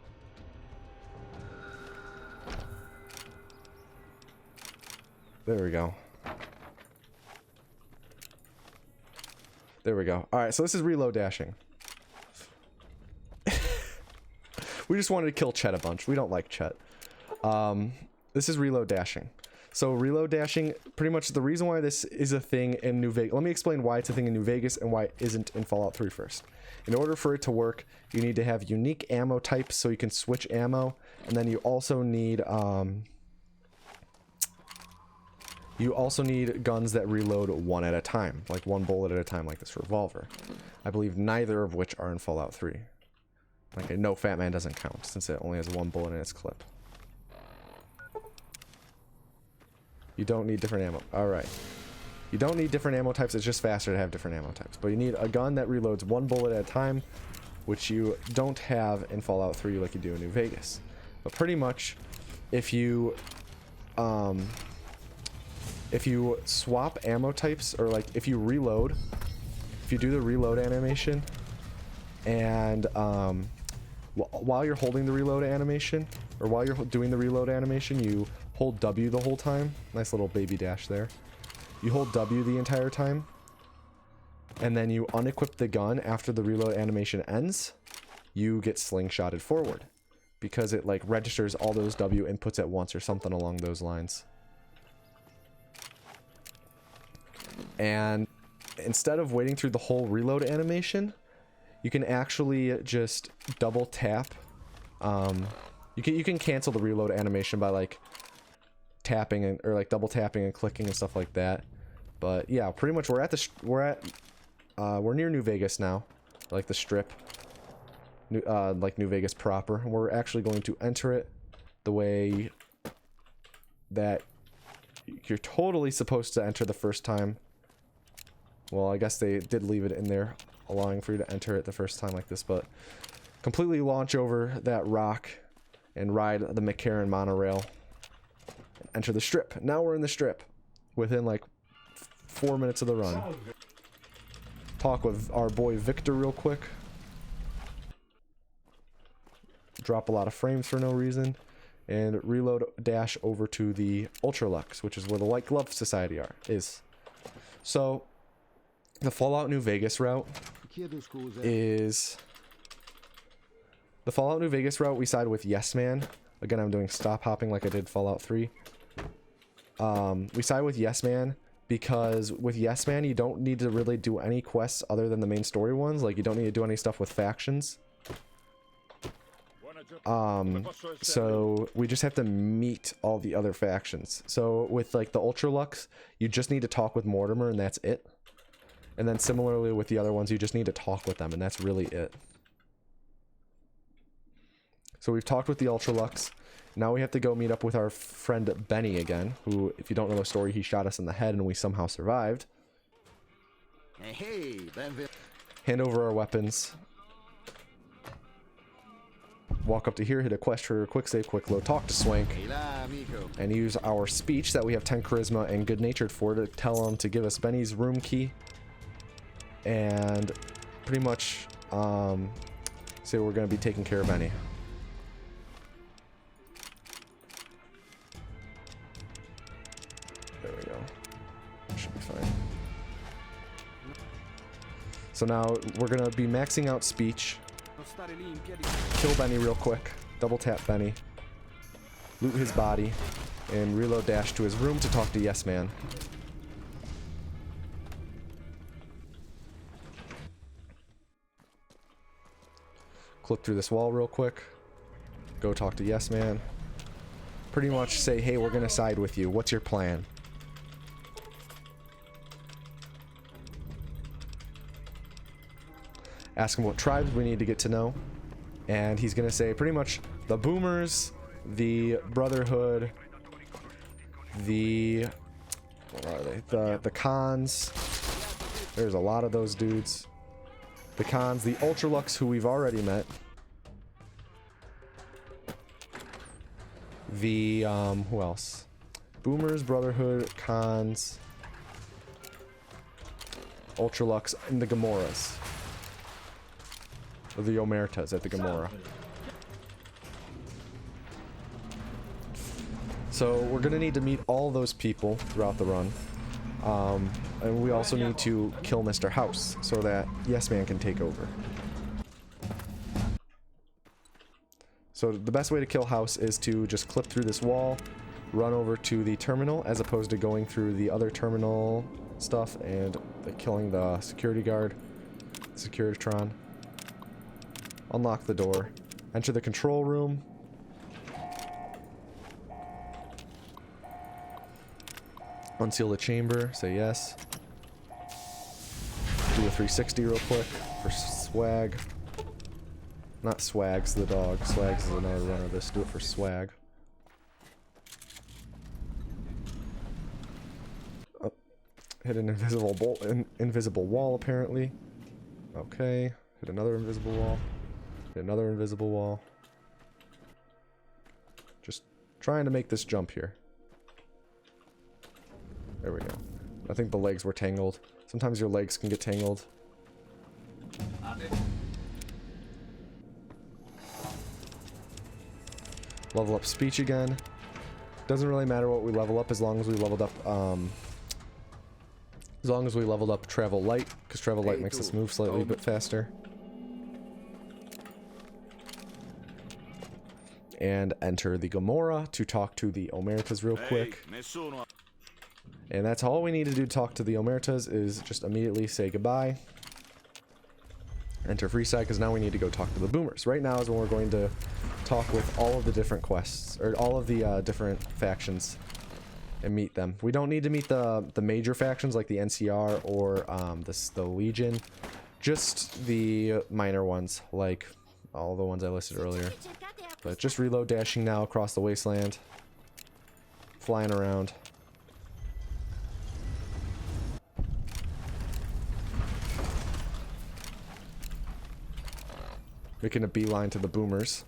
There we go. There we go. Alright, so this is reload dashing. We just wanted to kill Chet a bunch. We don't like Chet. This is reload dashing. So reload dashing, pretty much the reason why this is a thing in New Vegas. Let me explain why it's a thing in New Vegas and why it isn't in Fallout 3 first. In order for it to work, you need to have unique ammo types so you can switch ammo, and then you also need guns that reload one at a time, like one bullet at a time, like this revolver. I believe neither of which are in Fallout 3. Like, no, Fat Man doesn't count since it only has one bullet in its clip. You don't need different ammo. Alright. You don't need different ammo types. It's just faster to have different ammo types. But you need a gun that reloads one bullet at a time, which you don't have in Fallout 3 like you do in New Vegas. But pretty much, if you swap ammo types, or like if you reload, if you do the reload animation, and while you're holding the reload animation, or while you're doing the reload animation, you hold W the whole time. Nice little baby dash there. You hold W the entire time, and then you unequip the gun after the reload animation ends. You get slingshotted forward because it like registers all those W inputs at once or something along those lines. And instead of waiting through the whole reload animation, you can actually just double tap. You can cancel the reload animation by like tapping and, or like double tapping and clicking and stuff like that. But yeah, pretty much we're near New Vegas now, like the strip, like New Vegas proper. And we're actually going to enter it the way that you're totally supposed to enter the first time. Well, I guess they did leave it in there, allowing for you to enter it the first time like this, but completely launch over that rock and ride the McCarran monorail and enter the strip. Now we're in the strip within like 4 minutes of the run. Talk with our boy Victor real quick. Drop a lot of frames for no reason, and reload dash over to the Ultralux, which is where the White Glove Society is. So the Fallout New Vegas route is... The Fallout New Vegas route, we side with Yes Man. Again, I'm doing stop hopping like I did Fallout 3. We side with Yes Man because with Yes Man, you don't need to really do any quests other than the main story ones. Like, you don't need to do any stuff with factions. So we just have to meet all the other factions. So with like the Ultralux, you just need to talk with Mortimer and that's it. And then similarly with the other ones, you just need to talk with them and that's really it. So we've talked with the Ultralux. Now we have to go meet up with our friend Benny again, who, if you don't know the story, he shot us in the head and we somehow survived. Hey, Hand over our weapons. Walk up to here, hit a quest trigger, quick save, quick load, talk to Swank, and use our speech that we have 10 charisma and good natured for to tell him to give us Benny's room key. And pretty much say we're going to be taking care of Benny. There we go. Should be fine. So now we're going to be maxing out speech. Kill Benny real quick. Double tap Benny. Loot his body. And reload dash to his room to talk to Yes Man. Clip through this wall real quick. Go talk to Yes Man. Pretty much say, hey, we're gonna side with you. What's your plan? ask him what tribes we need to get to know. And he's going to say pretty much the Boomers, the Brotherhood, the... what are they? The Khans. There's a lot of those dudes. The Khans, the Ultralux, who we've already met. The, who else? Boomers, Brotherhood, Khans, Ultralux, and the Gamoras. Or the Omertas at the Gamora. So we're gonna need to meet all those people throughout the run. And we also need to kill Mr. House so that Yes Man can take over. So the best way to kill House is to just clip through this wall, run over to the terminal, as opposed to going through the other terminal stuff and killing the security guard, Securitron. Unlock the door. Enter the control room. Unseal the chamber. Say yes. Do a 360 real quick for swag. Not Swags the dog. Swags is another run of this. Do it for swag. Oh, hit an invisible wall apparently. Okay. Hit another invisible wall. Hit another invisible wall. Just trying to make this jump here. There we go. I think the legs were tangled. Sometimes your legs can get tangled. Level up speech again. Doesn't really matter what we level up as long as we leveled up travel light, because travel light makes us move slightly a bit faster. And enter the Gamora to talk to the Omertas real quick. And that's all we need to do to talk to the Omertas is just immediately say goodbye. Enter Freeside, because now we need to go talk to the Boomers. Right now is when we're going to talk with all of the different quests, or all of the different factions, and meet them. We don't need to meet the major factions like the NCR or the Legion, just the minor ones like all the ones I listed earlier. But just reload dashing now across the wasteland, flying around. Making a beeline to the Boomers.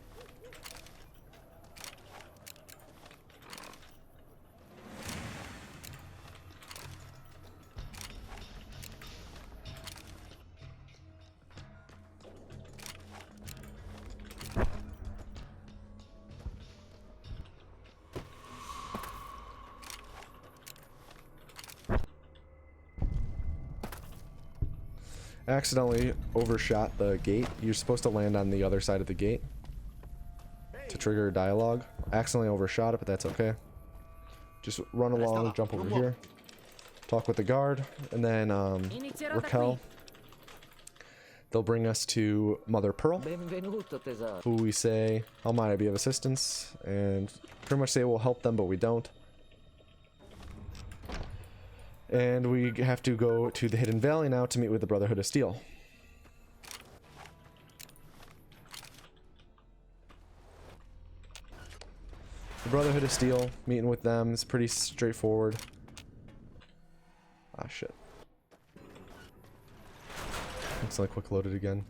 Accidentally overshot the gate. You're supposed to land on the other side of the gate to trigger dialogue. Accidentally overshot it, but that's okay. Just run along, jump over here, talk with the guard, and then Raquel. They'll bring us to Mother Pearl, who we say, how might I be of assistance? And pretty much say we'll help them, but we don't. And we have to go to the Hidden Valley now to meet with the Brotherhood of Steel. The Brotherhood of Steel, meeting with them, is pretty straightforward. Ah, shit. Looks like quick loaded again.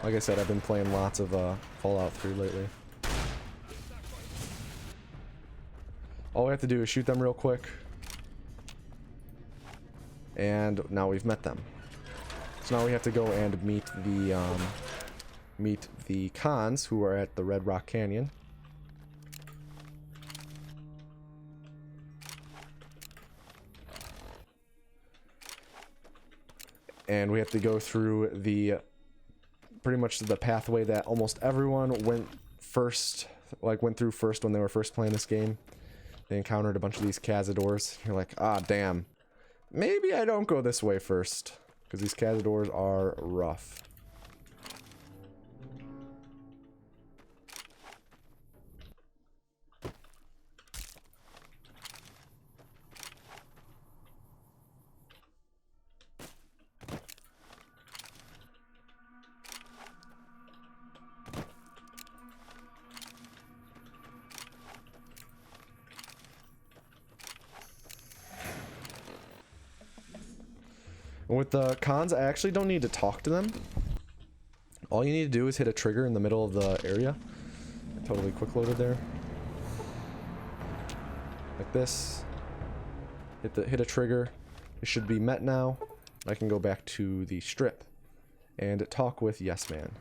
Like I said, I've been playing lots of Fallout 3 lately. All we have to do is shoot them real quick. And now we've met them. So now we have to go and meet the Khans, who are at the Red Rock Canyon. And we have to go through the pretty much the pathway that almost everyone went through first when they were first playing this game. They encountered a bunch of these Cazadors. You're like, ah, damn. Maybe I don't go this way first, because these Cazadors are rough. And with the cons, I actually don't need to talk to them. All you need to do is hit a trigger in the middle of the area. Totally quick loaded there. Like this. Hit a trigger. It should be met now. I can go back to the strip and talk with Yes Man.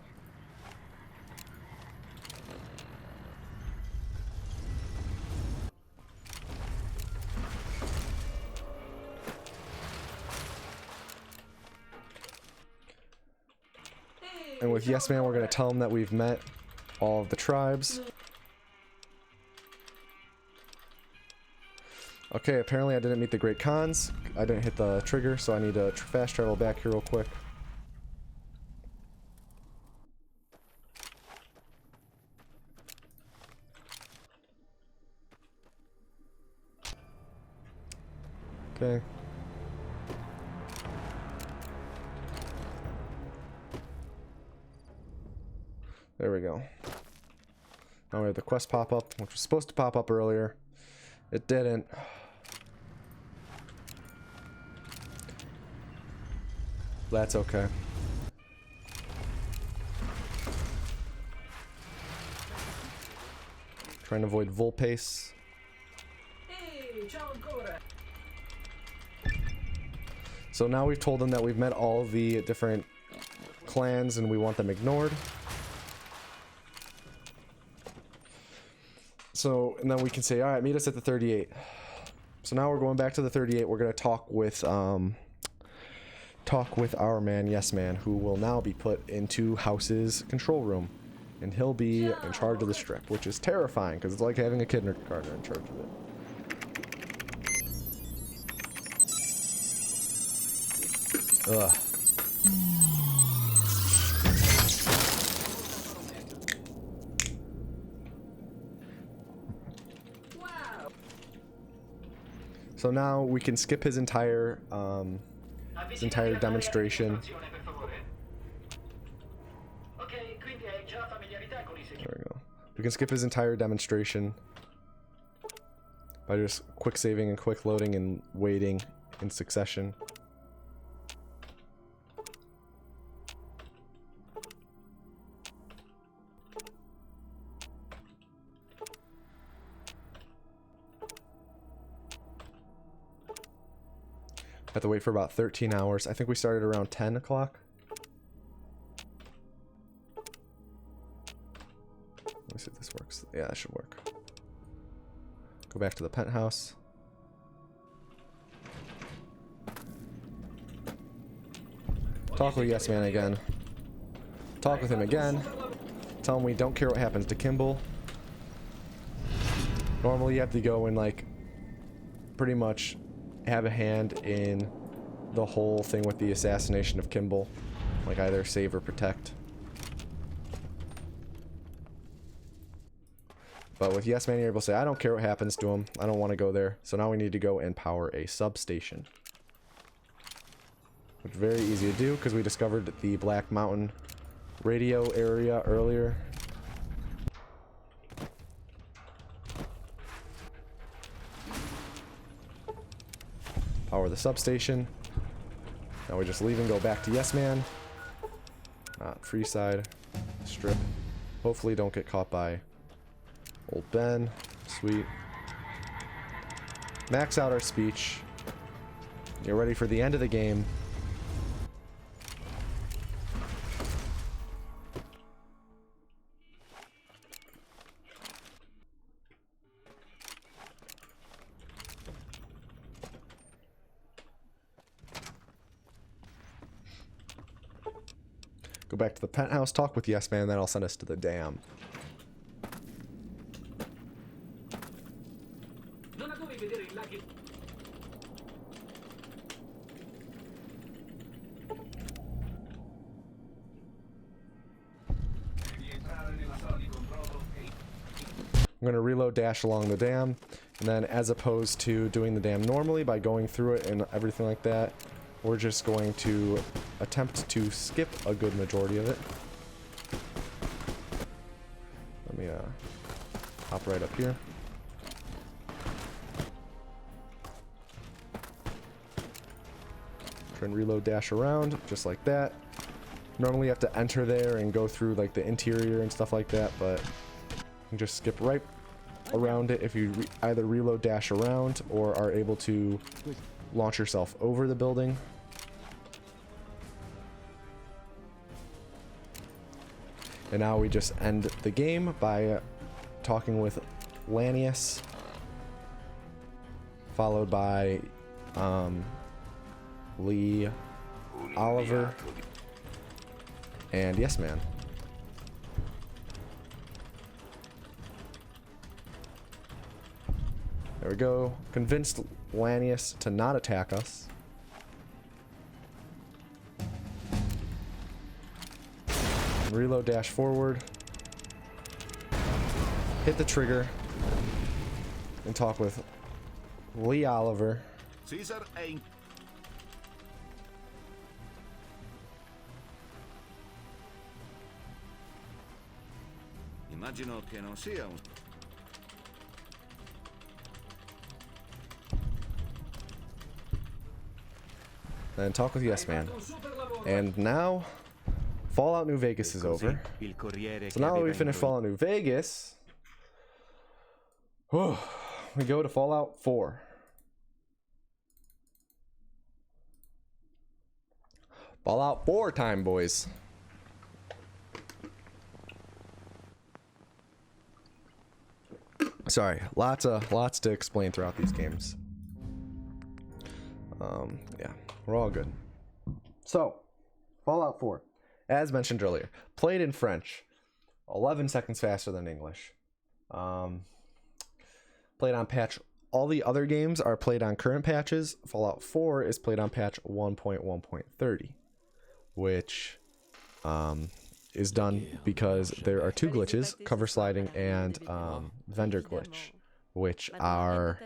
And with Yes Man, we're going to tell him that we've met all of the tribes. Okay, apparently I didn't meet the Great Khans. I didn't hit the trigger, so I need to fast travel back here real quick. Okay. There we go. Now we have the quest pop up, which was supposed to pop up earlier. It didn't. That's okay. Trying to avoid Volpace. So now we've told them that we've met all the different clans and we want them ignored. So, and then we can say, all right, meet us at the 38. So now we're going back to the 38. We're going to talk with our man, Yes Man, who will now be put into House's control room. And he'll be in charge of the strip, which is terrifying because it's like having a kindergartner in charge of it. Ugh. So now we can skip his entire demonstration. There we go. We can skip his entire demonstration by just quick saving and quick loading and waiting in succession. Have to wait for about 13 hours. I think we started around 10 o'clock. Let me see if this works. Yeah, that should work. Go back to the penthouse. Talk with Yes Man again. Talk with him again. Tell him we don't care what happens to Kimball. Normally you have to go and like pretty much have a hand in the whole thing with the assassination of Kimball. Like either save or protect. But with Yes Man, you're able to say, I don't care what happens to him. I don't want to go there. So now we need to go and power a substation. Which is very easy to do because we discovered the Black Mountain radio area earlier. Power the substation. Now we just leave and go back to Yes Man. Free side. Strip. Hopefully don't get caught by old Ben. Sweet. Max out our speech. Get ready for the end of the game. Go back to the penthouse, talk with Yes Man, then I'll send us to the dam. I'm going to reload dash along the dam, and then as opposed to doing the dam normally by going through it and everything like that, we're just going to attempt to skip a good majority of it. Let me hop right up here. Turn, reload, dash around, just like that. Normally you have to enter there and go through like the interior and stuff like that, but you can just skip right around it if you either reload, dash around, or are able to launch yourself over the building. And now we just end the game by talking with Lanius, followed by Lee, Oliver, and Yes Man. There we go. Convinced Lanius to not attack us. Reload, dash forward. Hit the trigger. And talk with Lee Oliver. Caesar è Immagino che non sia un... And talk with Yes Man. And now, Fallout New Vegas is over. So now that we finish Fallout New Vegas, we go to Fallout 4. Fallout 4 time, boys. Sorry, lots to explain throughout these games. Yeah, we're all good. So, Fallout 4, as mentioned earlier, played in French, 11 seconds faster than English. Played on patch. All the other games are played on current patches. Fallout 4 is played on patch 1.1.30, which is done because there are two glitches, cover sliding and vendor glitch, which are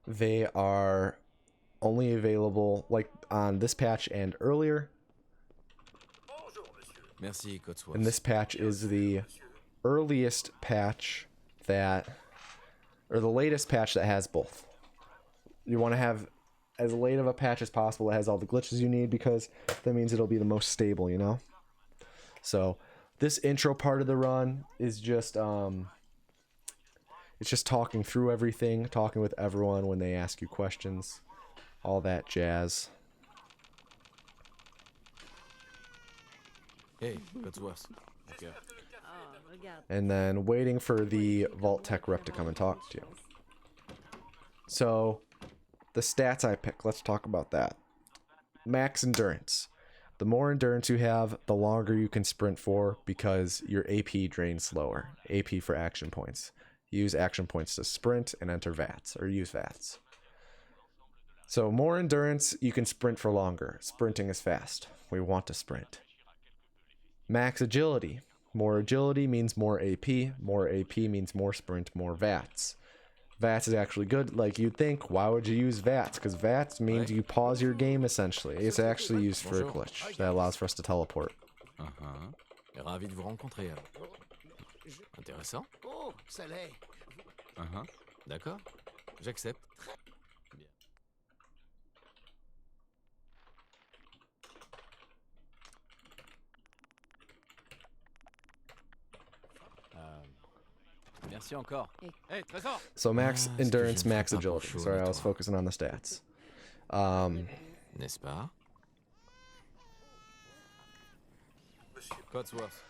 they are only available like on this patch and earlier. And this patch is the earliest patch that, or the latest patch that has both. You want to have as late of a patch as possible that has all the glitches you need, because that means it'll be the most stable, you know? So this intro part of the run is just it's just talking through everything, talking with everyone when they ask you questions, all that jazz. Hey, Cotsworth. Okay. And then waiting for the Vault Tech rep to come and talk to you. So the stats I pick, let's talk about that. Max endurance. The more endurance you have, the longer you can sprint for, because your AP drains slower. AP for action points. Use action points to sprint and enter VATs, or use VATs. So more endurance, you can sprint for longer. Sprinting is fast. We want to sprint. Max agility. More agility means more AP. More AP means more sprint, more VATs. VATs is actually good, like you'd think. Why would you use VATs? Because VATs means you pause your game, essentially. It's actually used for a glitch that allows for us to teleport. Ravi de vous rencontrer. Intéressant. Oh, ça l'est. D'accord. J'accepte. Merci encore. Hey, Trésor! So max endurance, max agility. Sorry, I was focusing on the stats. N'est-ce pas? Cotsworth.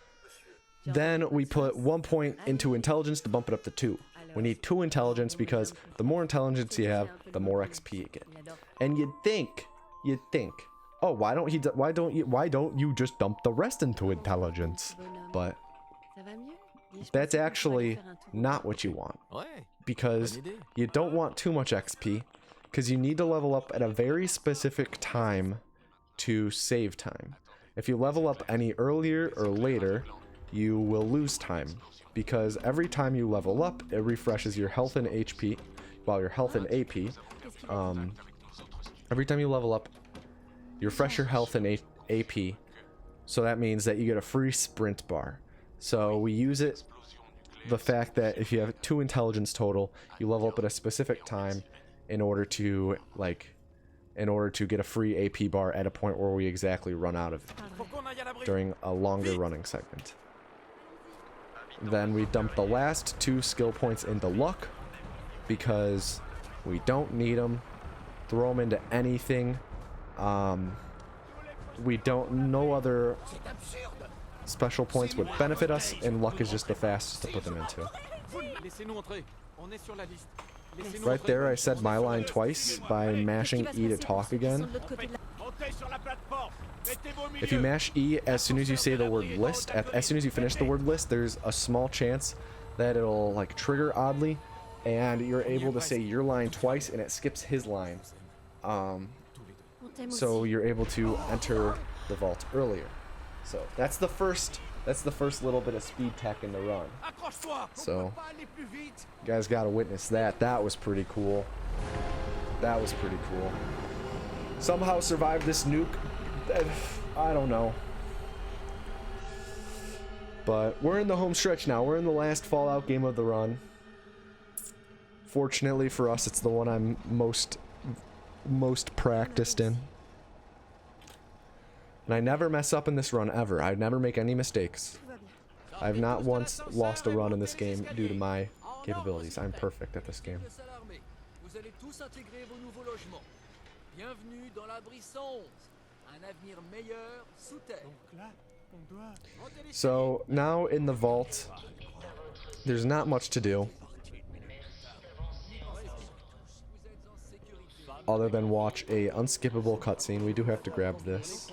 Then we put 1 point into intelligence to bump it up to 2. We need 2 intelligence because the more intelligence you have, the more XP you get. And you'd think, oh, why don't you just dump the rest into intelligence? But that's actually not what you want, because you don't want too much XP, because you need to level up at a very specific time to save time. If you level up any earlier or later, you will lose time, because every time you level up, it refreshes your health and HP, while your health and AP, every time you level up, you refresh your health and AP, so that means that you get a free sprint bar. So we use it, the fact that if you have 2 intelligence total, you level up at a specific time, in order to get a free AP bar at a point where we exactly run out of it during a longer running segment. Then we dump the last 2 skill points into luck because we don't need them. Throw them into anything. No other special points would benefit us, and luck is just the fastest to put them into. Right there, I said my line twice by mashing E to talk again. If you mash E as soon as you say the word list, as soon as you finish the word list, there's a small chance that it'll like trigger oddly, and you're able to say your line twice, and it skips his line. So you're able to enter the vault earlier. So that's the first little bit of speed tech in the run. So you guys got to witness that. That was pretty cool. That was pretty cool. Somehow survived this nuke. I don't know. But we're in the home stretch now. We're in the last Fallout game of the run. Fortunately for us, it's the one I'm most practiced in. And I never mess up in this run ever. I never make any mistakes. I've not once lost a run in this game due to my capabilities. I'm perfect at this game. So now in the vault, there's not much to do other than watch a unskippable cutscene. We do have to grab this.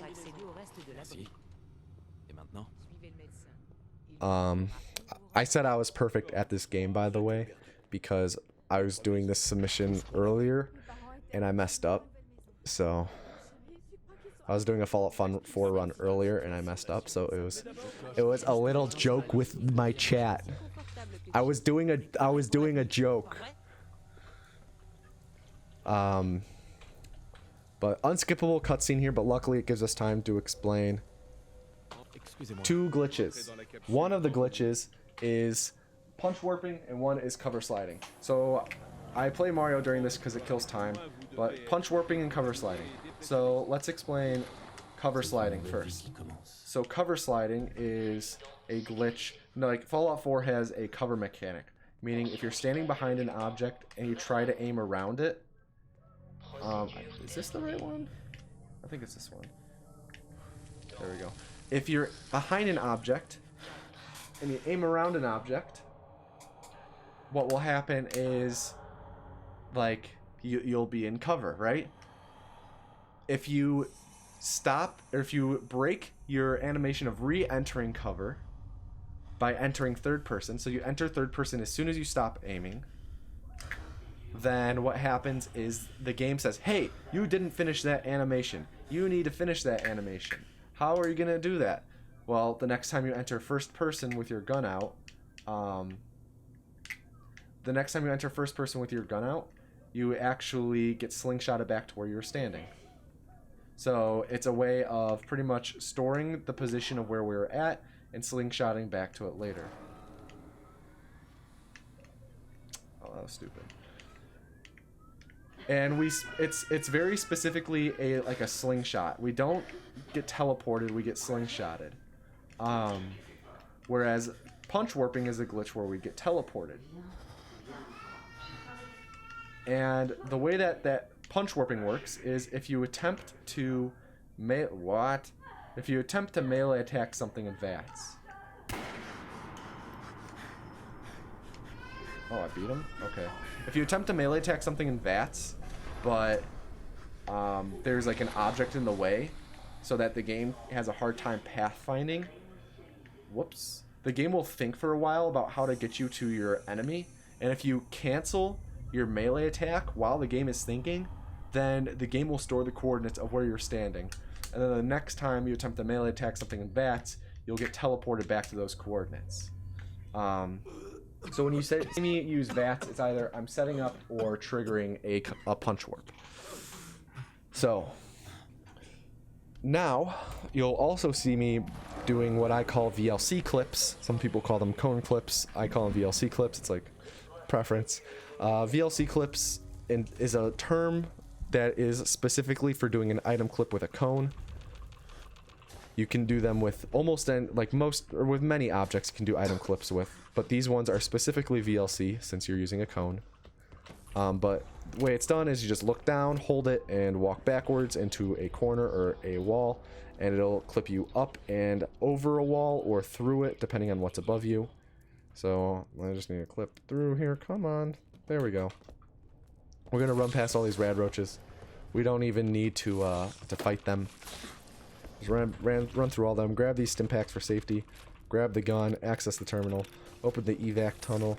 I said I was perfect at this game, by the way, because I was doing this submission earlier and I messed up. So I was doing a Fallout 4 run earlier and I messed up. So it was a little joke with my chat. I was doing a joke. But unskippable cutscene here, but luckily it gives us time to explain 2 glitches. One of the glitches is punch warping and one is cover sliding. So I play Mario during this because it kills time, but punch warping and cover sliding. So let's explain cover sliding first. So cover sliding is a glitch. Like Fallout 4 has a cover mechanic, meaning if you're standing behind an object and you try to aim around it, is this the right one? I think it's this one. There we go. If you're behind an object and you aim around an object, what will happen is, like, you'll be in cover, right? If you stop, or if you break your animation of re-entering cover by entering third person, so you enter third person as soon as you stop aiming, then what happens is the game says, hey, you didn't finish that animation. You need to finish that animation. How are you going to do that? Well, the next time you enter first person with your gun out, you actually get slingshotted back to where you were standing. So it's a way of pretty much storing the position of where we were at and slingshotting back to it later. Oh, that was stupid. And it's very specifically like a slingshot. We don't get teleported, we get slingshotted. Whereas punch warping is a glitch where we get teleported. And the way that punch warping works is if you attempt to melee attack something in VATS. Oh, I beat him? Okay. If you attempt to melee attack something in VATS, but there's like an object in the way, so that the game has a hard time pathfinding, whoops, the game will think for a while about how to get you to your enemy, and if you cancel your melee attack while the game is thinking, then the game will store the coordinates of where you're standing, and then the next time you attempt to melee attack something in VATS, you'll get teleported back to those coordinates. So when you see me use VATS, it's either I'm setting up or triggering a punch warp. So now you'll also see me doing what I call VLC clips. Some people call them cone clips. I call them VLC clips. It's like preference. VLC clips is a term that is specifically for doing an item clip with a cone. You can do them with almost most, or with many objects you can do item clips with, but these ones are specifically VLC since you're using a cone. But the way it's done is you just look down, hold it, and walk backwards into a corner or a wall, and it'll clip you up and over a wall or through it, depending on what's above you. So I just need to clip through here. Come on. There we go. We're gonna run past all these rad roaches. We don't even need to fight them. Just run through all them, grab these stim packs for safety, grab the gun, access the terminal, open the evac tunnel,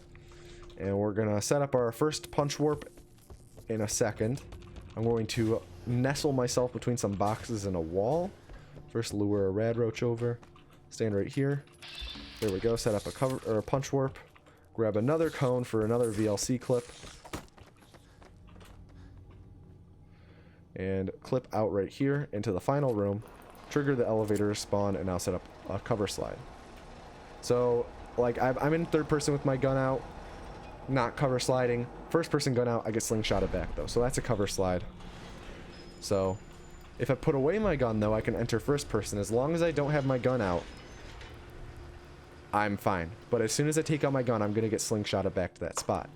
and we're gonna set up our first punch warp in a second. I'm going to nestle myself between some boxes and a wall. First lure a rad roach over, stand right here. There we go, set up a cover or a punch warp, grab another cone for another VLC clip, and clip out right here into the final room. Trigger the elevator spawn, and now set up a cover slide. So, like, I'm in third person with my gun out, not cover sliding. First person gun out, I get slingshotted back though, so that's a cover slide. So, if I put away my gun though, I can enter first person. As long as I don't have my gun out, I'm fine. But as soon as I take out my gun, I'm gonna get slingshotted back to that spot.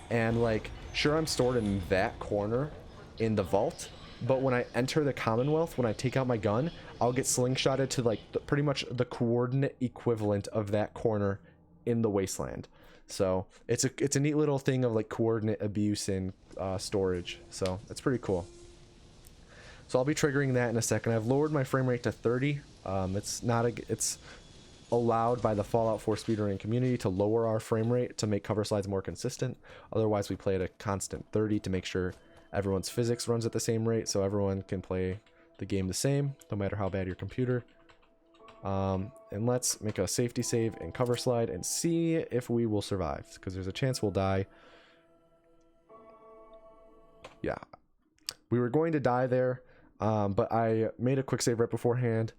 And like, sure, I'm stored in that corner in the vault, but when I enter the Commonwealth, when I take out my gun, I'll get slingshotted to like pretty much the coordinate equivalent of that corner in the wasteland. So it's a neat little thing of like coordinate abuse in storage. So it's pretty cool. So I'll be triggering that in a second. I've lowered my frame rate to 30. It's allowed by the Fallout 4 speedrunning community to lower our frame rate to make cover slides more consistent. Otherwise, we play at a constant 30 to make sure everyone's physics runs at the same rate, so everyone can play the game the same, no matter how bad your computer. And let's make a safety save and cover slide and see if we will survive, because there's a chance we'll die. Yeah, we were going to die there, but I made a quick save right beforehand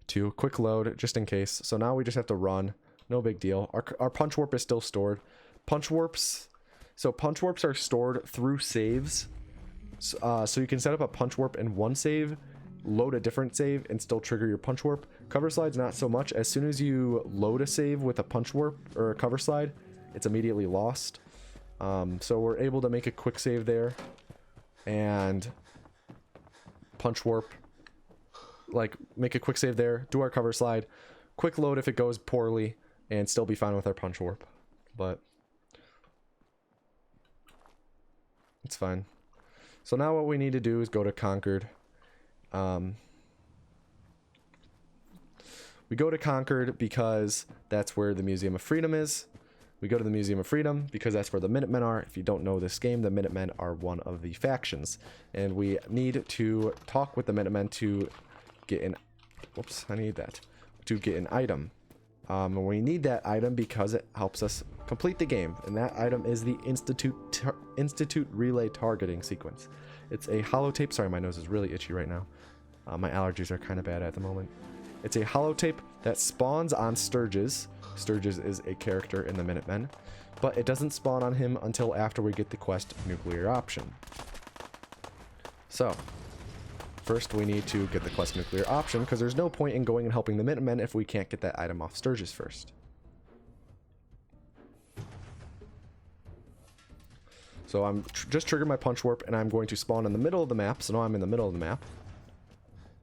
to quick load just in case. So now we just have to run, no big deal. Our punch warp is still stored. Punch warps are stored through saves. So you can set up a punch warp in one save, load a different save, and still trigger your punch warp. Cover slides not so much. As soon as you load a save with a punch warp or a cover slide, it's immediately lost. So we're able to make a quick save there and punch warp, like make a quick save there, do our cover slide, quick load if it goes poorly, and still be fine with our punch warp. But it's fine. So now what we need to do is go to Concord. We go to Concord because that's where the Museum of Freedom is. We go to the Museum of Freedom because that's where the Minutemen are. If you don't know this game, the Minutemen are one of the factions. And we need to talk with the Minutemen to get an... Whoops, I need that. To get an item. And we need that item because it helps us complete the game. And that item is the Institute Relay Targeting Sequence. It's a holotape. Sorry, my nose is really itchy right now. My allergies are kind of bad at the moment. It's a holotape that spawns on Sturgis. Sturgis is a character in the Minutemen, but it doesn't spawn on him until after we get the quest nuclear option. So, first we need to get the quest nuclear option, because there's no point in going and helping the Minutemen if we can't get that item off Sturgis first. So I'm just triggered my punch warp, and I'm going to spawn in the middle of the map, so now I'm in the middle of the map.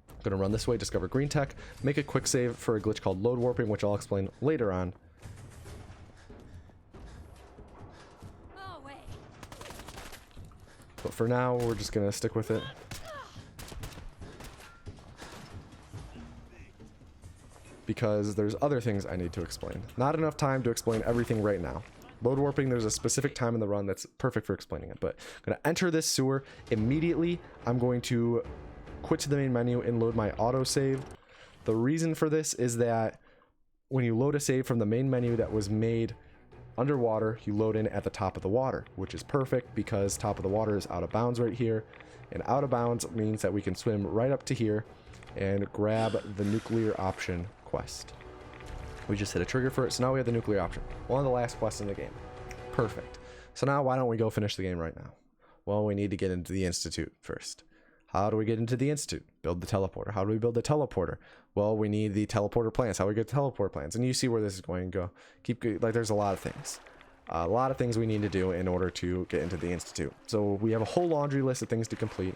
I'm going to run this way, discover green tech, make a quick save for a glitch called load warping, which I'll explain later on. Oh, wait. But for now, we're just going to stick with it. Because there's other things I need to explain. Not enough time to explain everything right now. Load warping, there's a specific time in the run that's perfect for explaining it. But I'm going to enter this sewer. Immediately, I'm going to quit to the main menu and load my autosave. The reason for this is that when you load a save from the main menu that was made underwater, you load in at the top of the water, which is perfect because top of the water is out of bounds right here. And out of bounds means that we can swim right up to here and grab the nuclear option quest. We just hit a trigger for it, so now we have the nuclear option. One of the last quests in the game. Perfect. So now why don't we go finish the game right now? Well, we need to get into the Institute first. How do we get into the Institute? Build the teleporter. How do we build the teleporter? Well, we need the teleporter plans. How do we get the teleporter plans? And you see where this is going to go. Like, there's a lot of things. A lot of things we need to do in order to get into the Institute. So we have a whole laundry list of things to complete.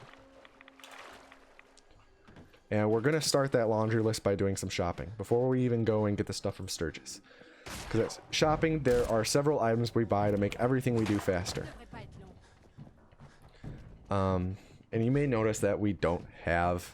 And we're going to start that laundry list by doing some shopping before we even go and get the stuff from Sturgis. Because shopping, there are several items we buy to make everything we do faster. And you may notice that we don't have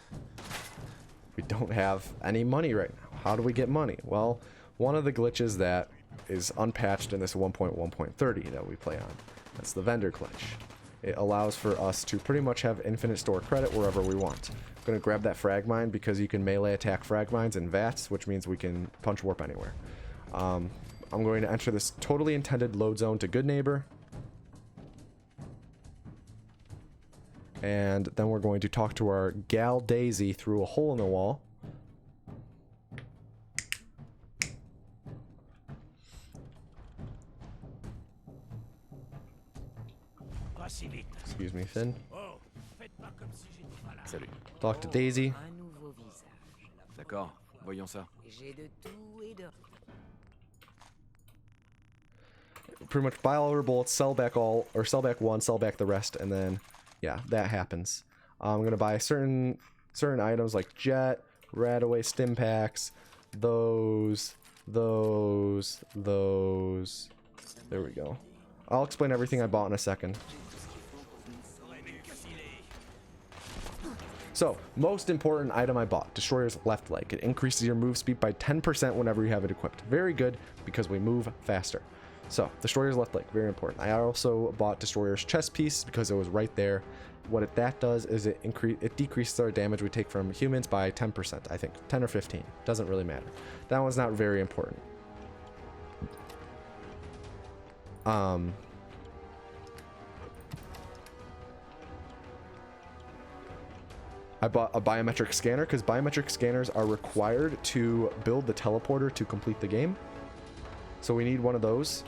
any money right now. How do we get money? Well, one of the glitches that is unpatched in this 1.1.30 that we play on, that's the vendor glitch. It allows for us to pretty much have infinite store credit wherever we want. I'm going to grab that frag mine because you can melee attack frag mines in VATS, which means we can punch warp anywhere. I'm going to enter this totally intended load zone to Good Neighbor. And then we're going to talk to our gal Daisy through a hole in the wall. Excuse me, Finn. Salut. Talk to Daisy. D'accord, voyons ça. Pretty much buy all our bullets, sell back all, or sell back one, sell back the rest, and then, yeah, that happens. I'm gonna buy certain items like jet, radaway stim packs, those. There we go. I'll explain everything I bought in a second. So, most important item I bought, Destroyer's left leg. It increases your move speed by 10% whenever you have it equipped. Very good, because we move faster. So, Destroyer's left leg, very important. I also bought Destroyer's chest piece because it was right there. What that does is it decreases our damage we take from humans by 10%, I think. 10 or 15, doesn't really matter. That one's not very important. I bought a biometric scanner because biometric scanners are required to build the teleporter to complete the game. So we need one of those.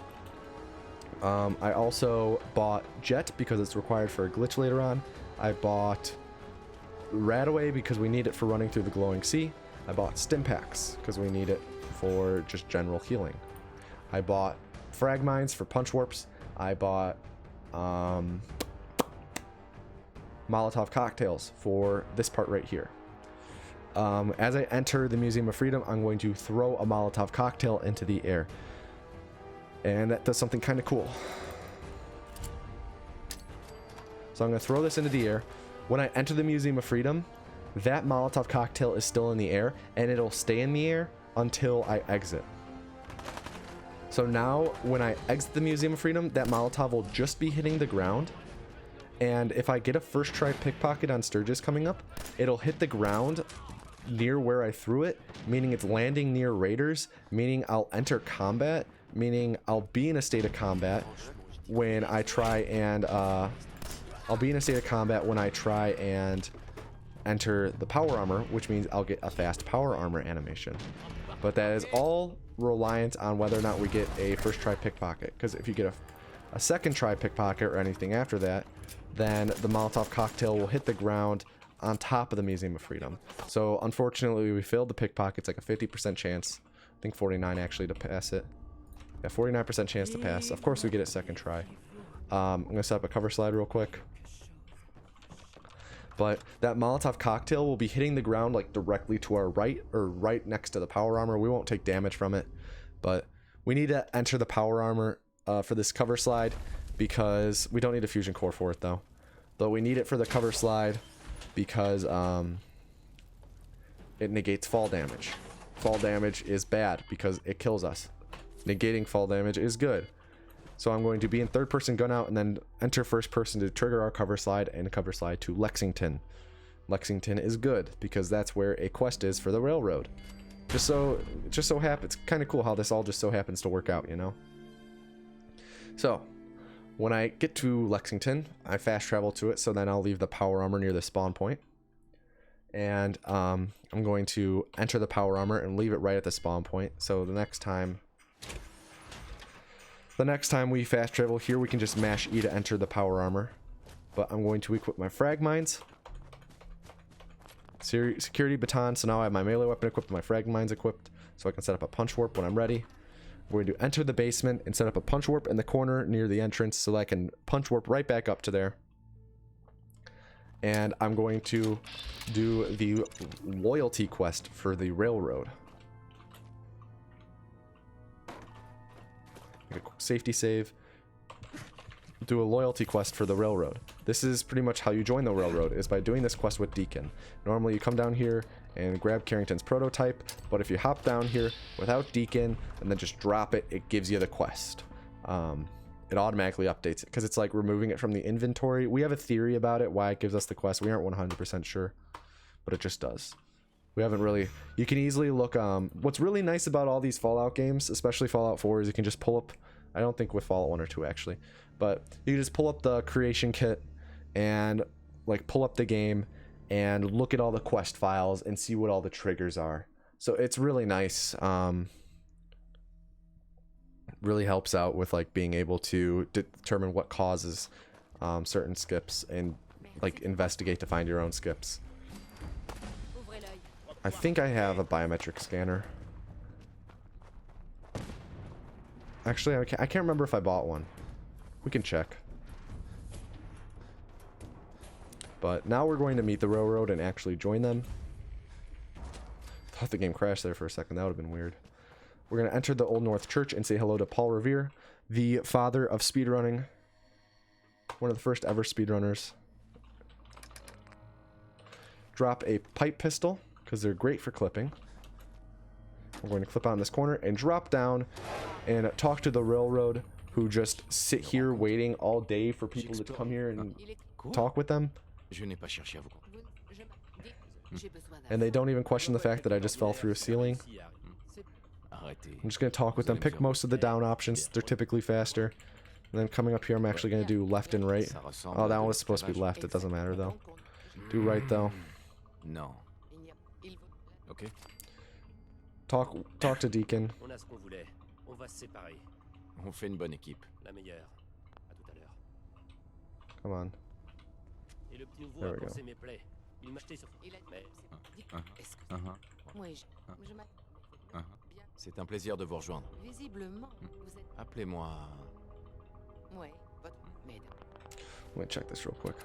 I also bought jet because it's required for a glitch later on. I bought radaway because we need it for running through the glowing sea. I bought stim packs because we need it for just general healing. I bought frag mines for punch warps. I bought Molotov cocktails for this part right here. As I enter the Museum of Freedom, I'm going to throw a Molotov cocktail into the air. And that does something kind of cool. So I'm going to throw this into the air. When I enter the Museum of Freedom, that Molotov cocktail is still in the air, and it'll stay in the air until I exit. So now, when I exit the Museum of Freedom, that Molotov will just be hitting the ground. And if I get a first try pickpocket on Sturgis coming up, it'll hit the ground near where I threw it, meaning it's landing near raiders, meaning I'll enter combat, meaning I'll be in a state of combat when I try and enter the power armor, which means I'll get a fast power armor animation. But that is all reliant on whether or not we get a first try pickpocket, because if you get a second try pickpocket or anything after that, then the Molotov cocktail will hit the ground on top of the Museum of Freedom. So unfortunately we failed the pickpocket. It's like a 50% chance, I think 49 actually, to pass it. Yeah, 49% chance to pass. Of course we get it second try. I'm gonna set up a cover slide real quick. But that Molotov cocktail will be hitting the ground like directly to our right, or right next to the power armor. We won't take damage from it, but we need to enter the power armor for this cover slide, because we don't need a fusion core for it though. Though we need it for the cover slide because it negates fall damage. Fall damage is bad because it kills us. Negating fall damage is good. So I'm going to be in third person gun out and then enter first person to trigger our cover slide, and cover slide to Lexington. Lexington is good because that's where a quest is for the railroad. Just so happens, kind of cool how this all just so happens to work out, you know? So when I get to Lexington, I fast travel to it, so then I'll leave the power armor near the spawn point. And I'm going to enter the power armor and leave it right at the spawn point. So the next time we fast travel here, we can just mash E to enter the power armor. but I'm going to equip my frag mines. Security baton, so now I have my melee weapon equipped, my frag mines equipped, so I can set up a punch warp when I'm ready. We're going to enter the basement and set up a punch warp in the corner near the entrance so that I can punch warp right back up to there. And I'm going to do the loyalty quest for the railroad. Make a quick safety save. Do a loyalty quest for the railroad. This is pretty much how you join the railroad, is by doing this quest with Deacon. Normally you come down here and grab Carrington's prototype, but if you hop down here without Deacon and then just drop it, it gives you the quest. It automatically updates it because it's like removing it from the inventory. We have a theory about it, why it gives us the quest. We aren't 100% sure, but it just does. We haven't really... You can easily look... what's really nice about all these Fallout games, especially Fallout 4, is you can just pull up... I don't think with Fallout 1 or 2, actually. But you can just pull up the creation kit and, like, pull up the game and look at all the quest files and see what all the triggers are. So it's really nice. Really helps out with, like, being able to determine what causes certain skips and, like, investigate to find your own skips. I think I have a biometric scanner. Actually, I can't remember if I bought one. We can check. But now we're going to meet the railroad and actually join them. Thought the game crashed there for a second. That would have been weird. We're going to enter the Old North Church and say hello to Paul Revere, the father of speedrunning. One of the first ever speedrunners. Drop a pipe pistol, because they're great for clipping. We're going to clip on this corner and drop down and talk to the railroad, who just sit here waiting all day for people to come here and talk with them. And they don't even question the fact that I just fell through a ceiling. I'm just going to talk with them, pick most of the down options. They're typically faster. And then coming up here, I'm actually going to do left and right. Oh, that one was supposed to be left. It doesn't matter, though. Do right, though. No. Okay. Talk to Deacon. On fait une bonne équipe. Come on. There we go. C'est un plaisir de vous rejoindre. Appelez-moi... Let me check this real quick.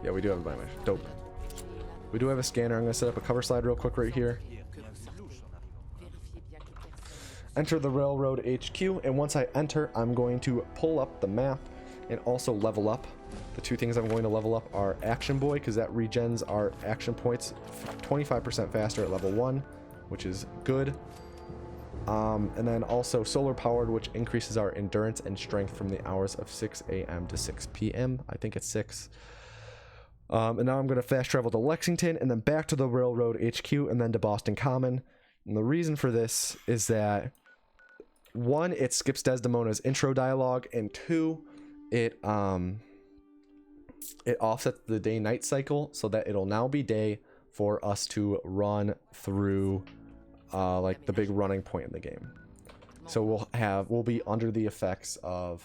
Yeah, we do have a biometric. Dope. We do have a scanner. I'm going to set up a cover slide real quick right here. Enter the railroad HQ, and once I enter, I'm going to pull up the map and also level up. The two things I'm going to level up are Action Boy, because that regens our action points 25% faster at level 1, which is good. And then also Solar Powered, which increases our endurance and strength from the hours of 6 a.m. to 6 p.m. I think it's 6. And now I'm going to fast travel to Lexington and then back to the Railroad HQ and then to Boston Common. And the reason for this is that, 1, it skips Desdemona's intro dialogue, and 2, it offsets the day-night cycle so that it'll now be day for us to run through like the big running point in the game. So we'll be under the effects of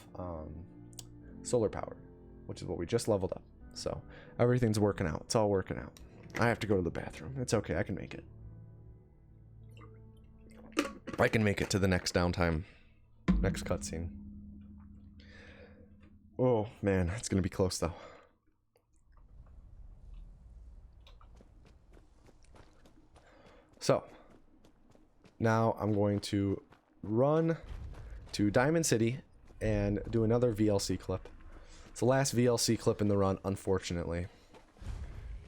solar power, which is what we just leveled up. So everything's working out. It's all working out. I have to go to the bathroom. It's okay. I can make it. I can make it to the next downtime, next cutscene. Oh man, it's gonna be close though. So now I'm going to run to Diamond City and do another VLC clip. It's the last VLC clip in the run, unfortunately.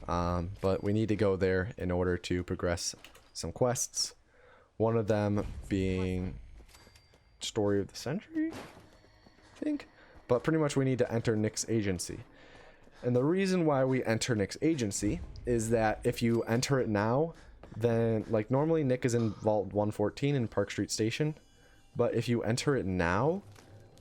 But we need to go there in order to progress some quests. One of them being Story of the Century, I think. But pretty much we need to enter Nick's agency. And the reason why we enter Nick's agency is that if you enter it now, then, like, normally Nick is in Vault 114 in Park Street Station. But if you enter it now,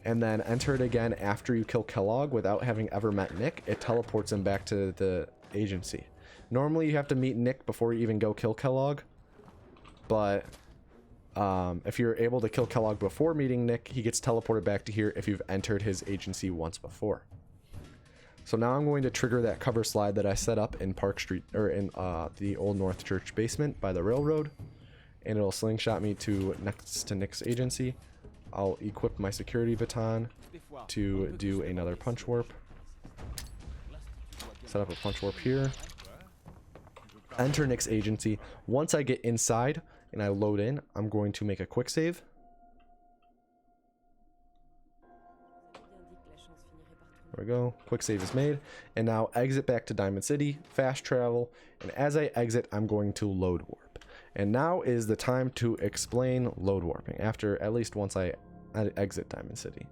and then enter it again after you kill Kellogg without having ever met Nick, it teleports him back to the agency. Normally you have to meet Nick before you even go kill Kellogg. But If you're able to kill Kellogg before meeting Nick, he gets teleported back to here if you've entered his agency once before. So now I'm going to trigger that cover slide that I set up in Park Street, or in the Old North Church basement by the railroad, and it'll slingshot me to next to Nick's agency. I'll equip my security baton to do another punch warp. Set up a punch warp here. Enter Nick's agency. Once I get inside and I load in, I'm going to make a quick save. There we go. Quick save is made. And now exit back to Diamond City, fast travel, and as I exit, I'm going to load warp. And now is the time to explain load warping, after at least once I exit Diamond City.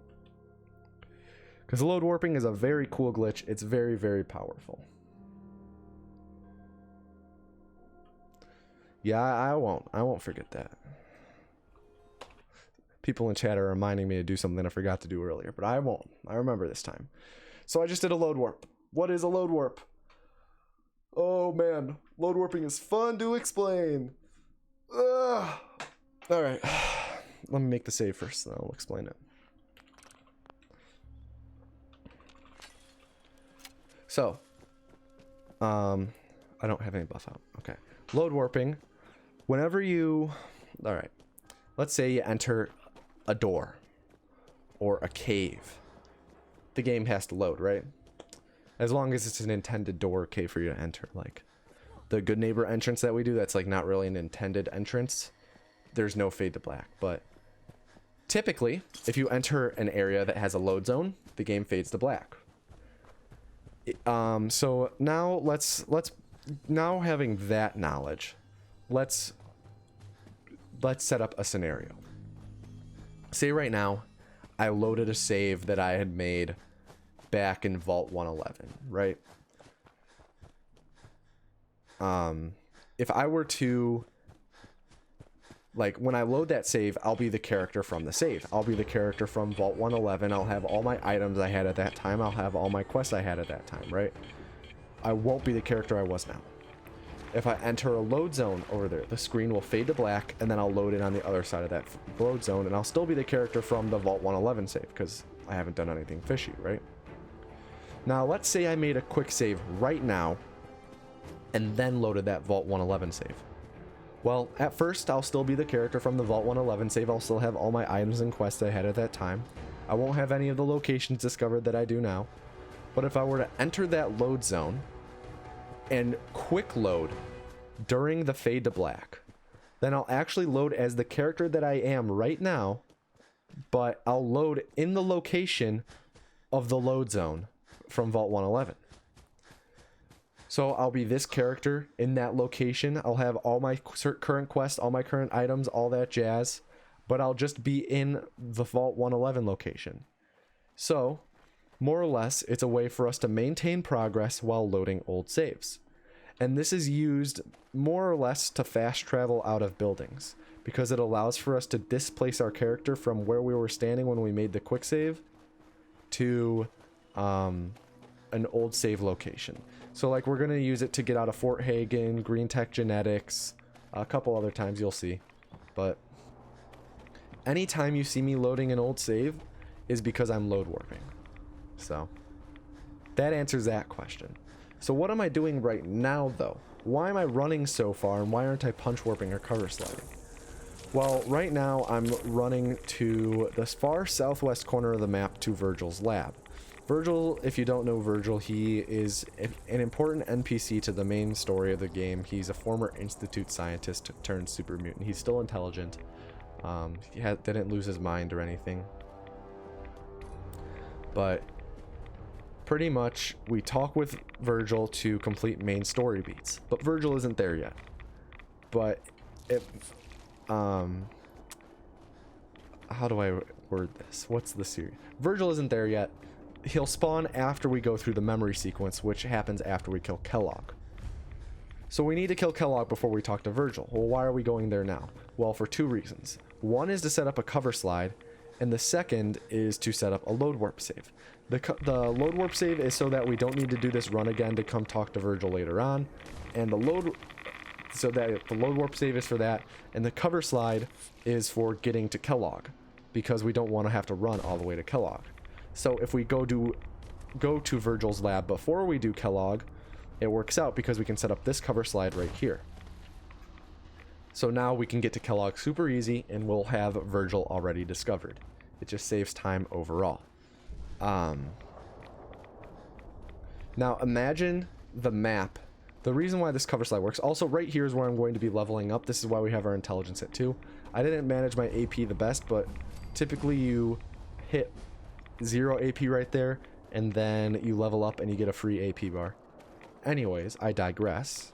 Because load warping is a very cool glitch. It's very, very powerful. Yeah, I won't forget that. People in chat are reminding me to do something I forgot to do earlier, but I won't. I remember this time. So I just did a load warp. What is a load warp? Oh man, load warping is fun to explain. Ugh. All right, let me make the save first, then I'll explain it. So, I don't have any buff out. Okay, load warping. Whenever you, all right, let's say you enter a door or a cave, the game has to load, right? As long as it's an intended door or cave for you to enter, like the good neighbor entrance that we do, that's like not really an intended entrance. There's no fade to black, but typically if you enter an area that has a load zone, the game fades to black. So now let's now having that knowledge, let's set up a scenario. Say right now I loaded a save that I had made back in Vault 111, right? If I were to, like, when I load that save, I'll be the character from the save. I'll be the character from Vault 111. I'll have all my items I had at that time. I'll have all my quests I had at that time, right? I won't be the character I was now. If I enter a load zone over there, the screen will fade to black, and then I'll load it on the other side of that load zone, and I'll still be the character from the Vault 111 save, because I haven't done anything fishy, right? Now, let's say I made a quick save right now, and then loaded that Vault 111 save. Well, at first, I'll still be the character from the Vault 111 save. I'll still have all my items and quests I had at that time. I won't have any of the locations discovered that I do now. But if I were to enter that load zone and quick load during the fade to black, then I'll actually load as the character that I am right now, but I'll load in the location of the load zone from Vault 111. So I'll be this character in that location. I'll have all my current quests, all my current items, all that jazz, but I'll just be in the Vault 111 location. So, more or less, it's a way for us to maintain progress while loading old saves. And this is used more or less to fast travel out of buildings, because it allows for us to displace our character from where we were standing when we made the quick save to an old save location. So like we're going to use it to get out of Fort Hagen, Green Tech Genetics, a couple other times you'll see. But anytime you see me loading an old save is because I'm load warping. So that answers that question. So what am I doing right now though? Why am I running so far and why aren't I punch warping or cover sliding? Well, right now I'm running to the far southwest corner of the map to Virgil's lab. Virgil, if you don't know Virgil, he is an important NPC to the main story of the game. He's a former Institute scientist turned super mutant. He's still intelligent. He didn't lose his mind or anything. But pretty much, we talk with Virgil to complete main story beats. But Virgil isn't there yet. But how do I word this? What's the series? Virgil isn't there yet. He'll spawn after we go through the memory sequence, which happens after we kill Kellogg. So we need to kill Kellogg before we talk to Virgil. Well, why are we going there now? Well, for two reasons. One is to set up a cover slide, and the second is to set up a load warp save. The load warp save is so that we don't need to do this run again to come talk to Virgil later on, and the So that the load warp save is for that, and the cover slide is for getting to Kellogg, because we don't want to have to run all the way to Kellogg. So if we go to Virgil's lab before we do Kellogg, it works out because we can set up this cover slide right here. So now we can get to Kellogg super easy, and we'll have Virgil already discovered. It just saves time overall. Now imagine the map. The reason why this cover slide works, also right here is where I'm going to be leveling up. This is why we have our intelligence at 2. I didn't manage my AP the best, but typically you hit 0 AP right there, and then you level up and you get a free AP bar. Anyways, I digress.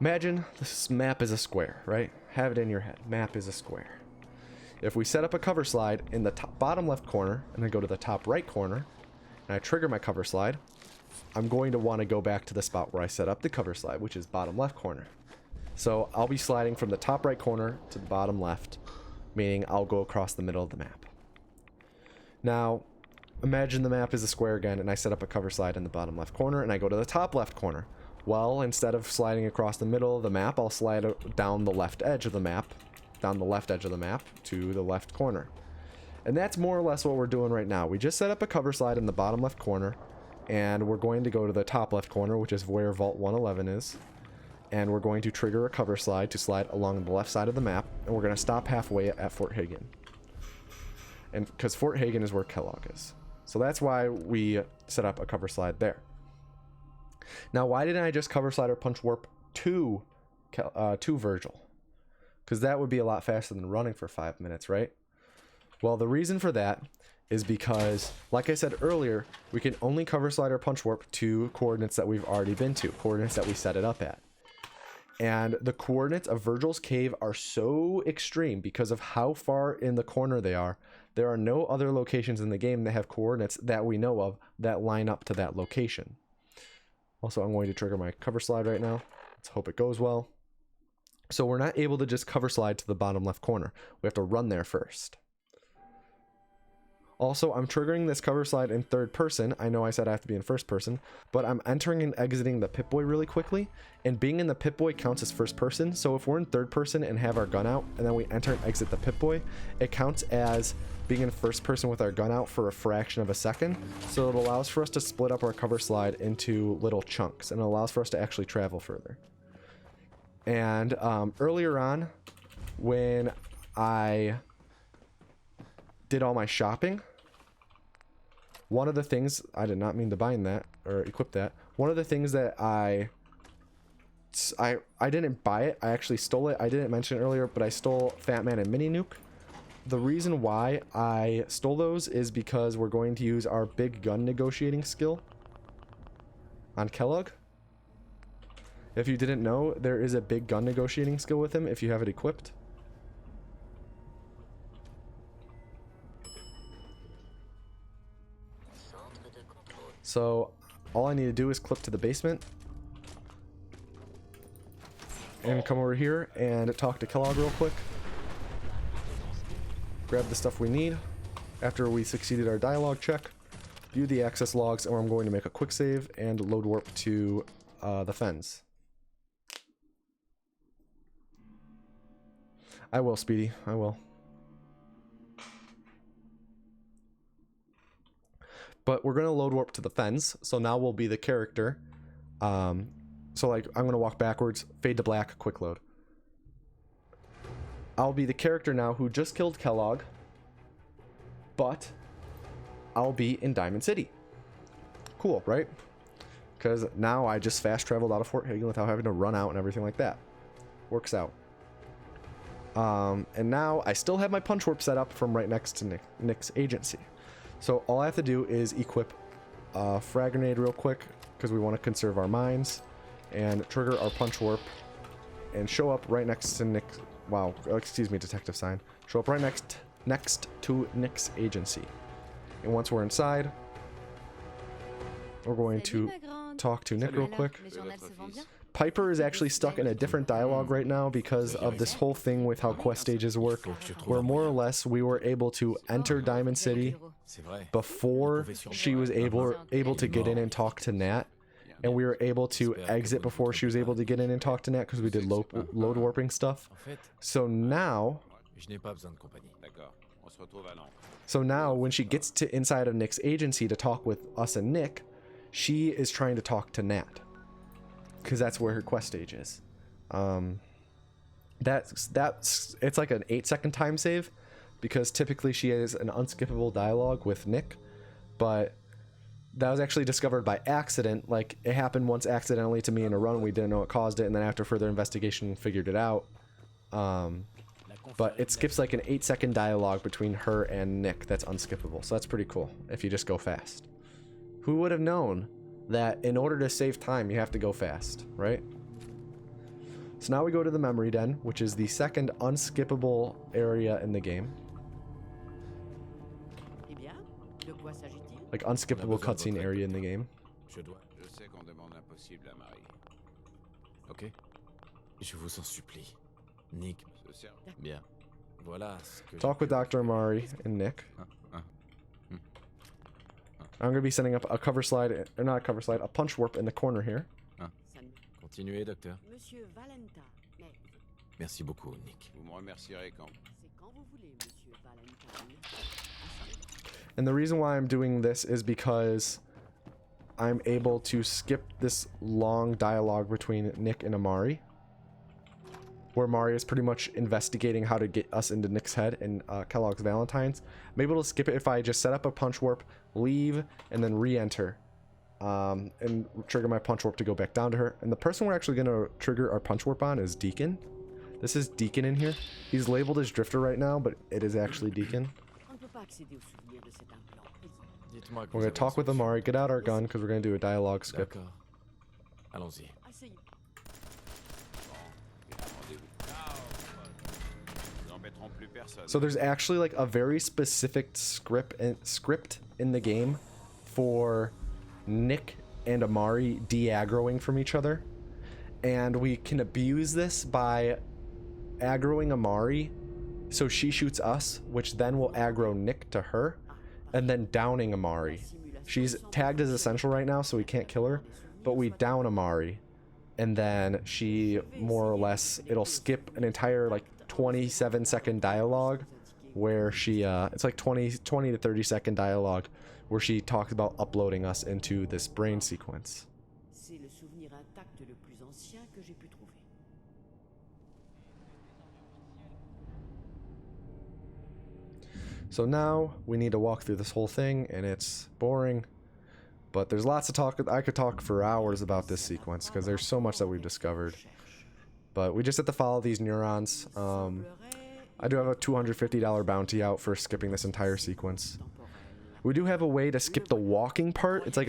Imagine this map is a square, right? Have it in your head. Map is a square. If we set up a cover slide in the top bottom left corner and then go to the top right corner, and I trigger my cover slide, I'm going to want to go back to the spot where I set up the cover slide, which is bottom left corner. So I'll be sliding from the top right corner to the bottom left, meaning I'll go across the middle of the map. Now, imagine the map is a square again, and I set up a cover slide in the bottom left corner, and I go to the top left corner. Well, instead of sliding across the middle of the map, I'll slide down the left edge of the map, to the left corner. And that's more or less what we're doing right now. We just set up a cover slide in the bottom left corner, and we're going to go to the top left corner, which is where Vault 111 is. And we're going to trigger a cover slide to slide along the left side of the map, and we're going to stop halfway at Fort Hagen. And because Fort Hagen is where Kellogg is. So that's why we set up a cover slide there. Now, why didn't I just cover slide or punch warp to Virgil? Because that would be a lot faster than running for 5 minutes, right? Well, the reason for that is because, like I said earlier, we can only cover slide or punch warp to coordinates that we've already been to, coordinates that we set it up at. And the coordinates of Virgil's cave are so extreme because of how far in the corner they are. There are no other locations in the game that have coordinates that we know of that line up to that location. Also, I'm going to trigger my cover slide right now. Let's hope it goes well. So we're not able to just cover slide to the bottom left corner. We have to run there first. Also, I'm triggering this cover slide in third person. I know I said I have to be in first person, but I'm entering and exiting the Pip-Boy really quickly, and being in the Pip-Boy counts as first person. So if we're in third person and have our gun out, and then we enter and exit the Pip-Boy, it counts as being in first person with our gun out for a fraction of a second. So it allows for us to split up our cover slide into little chunks, and it allows for us to actually travel further. And earlier on, when I did all my shopping, one of the things, I did not mean to bind that or equip that. One of the things that I didn't buy it, I actually stole it. I didn't mention it earlier, but I stole Fat Man and Mini Nuke. The reason why I stole those is because we're going to use our big gun negotiating skill on Kellogg. If you didn't know, there is a big gun negotiating skill with him if you have it equipped. So all I need to do is clip to the basement and come over here and talk to Kellogg real quick. Grab the stuff we need after we succeeded our dialogue check, view the access logs, and I'm going to make a quick save and load warp to the fens. I will, Speedy. I will. But we're going to load warp to the fens. So now we'll be the character. So like, I'm going to walk backwards, fade to black, quick load. I'll be the character now who just killed Kellogg. But I'll be in Diamond City. Cool, right? Because now I just fast traveled out of Fort Hagen without having to run out and everything like that. Works out. And now I still have my punch warp set up from right next to Nick's agency. So all I have to do is equip a frag grenade real quick because we want to conserve our mines, and trigger our punch warp and show up right next to Nick's, wow, excuse me, detective sign. Show up right next to Nick's agency. And once we're inside, we're going to talk to Nick real quick. Piper is actually stuck in a different dialogue right now because of this whole thing with how quest stages work, where more or less we were able to enter Diamond City before she was able to get in and talk to Nat, and we were able to exit before she was able to get in and talk to Nat because we did load warping stuff. So now when she gets to inside of Nick's agency to talk with us and Nick, she is trying to talk to Nat because that's where her quest stage is. It's like an 8-second time save because typically she has an unskippable dialogue with Nick, but that was actually discovered by accident. Like, it happened once accidentally to me in a run. We didn't know what caused it, and then after further investigation figured it out. But it skips like an 8-second dialogue between her and Nick that's unskippable, so that's pretty cool if you just go fast. Who would have known that in order to save time you have to go fast, right? So now we go to the memory den, which is the second unskippable area in the game. Like unskippable cutscene area in the game. Ok. Je vous en supplie. Nick. Bien. Voilà ce que Talk with Dr. Amari and Nick. I'm going to be setting up a cover slide, or not a cover slide, a punch warp in the corner here. Continuez, docteur. Monsieur Valentin, mais Merci beaucoup, Nick. Vous me remercierez quand... c'est quand vous voulez, Monsieur Valentin. And the reason why I'm doing this is because I'm able to skip this long dialogue between Nick and Amari, where Amari is pretty much investigating how to get us into Nick's head and Kellogg's Valentine's. I'm able to skip it if I just set up a punch warp, leave, and then re-enter, and trigger my punch warp to go back down to her. And the person we're actually going to trigger our punch warp on is Deacon. This is Deacon in here. He's labeled as Drifter right now, but it is actually Deacon. We're going to talk with Amari, get out our gun, because we're going to do a dialogue skip. Allons-y. So there's actually like a very specific script in the game for Nick and Amari de-aggroing from each other, and we can abuse this by aggroing Amari so she shoots us, which then will aggro Nick to her, and then downing Amari. She's tagged as essential right now, so we can't kill her, but we down Amari, and then she more or less, it'll skip an entire like 27-second dialogue where she it's like 20 to 30-second dialogue where she talks about uploading us into this brain sequence. So now we need to walk through this whole thing, and it's boring, but there's lots of talk. I could talk for hours about this sequence because there's so much that we've discovered. But we just have to follow these neurons. I do have a $250 bounty out for skipping this entire sequence. We do have a way to skip the walking part. It's like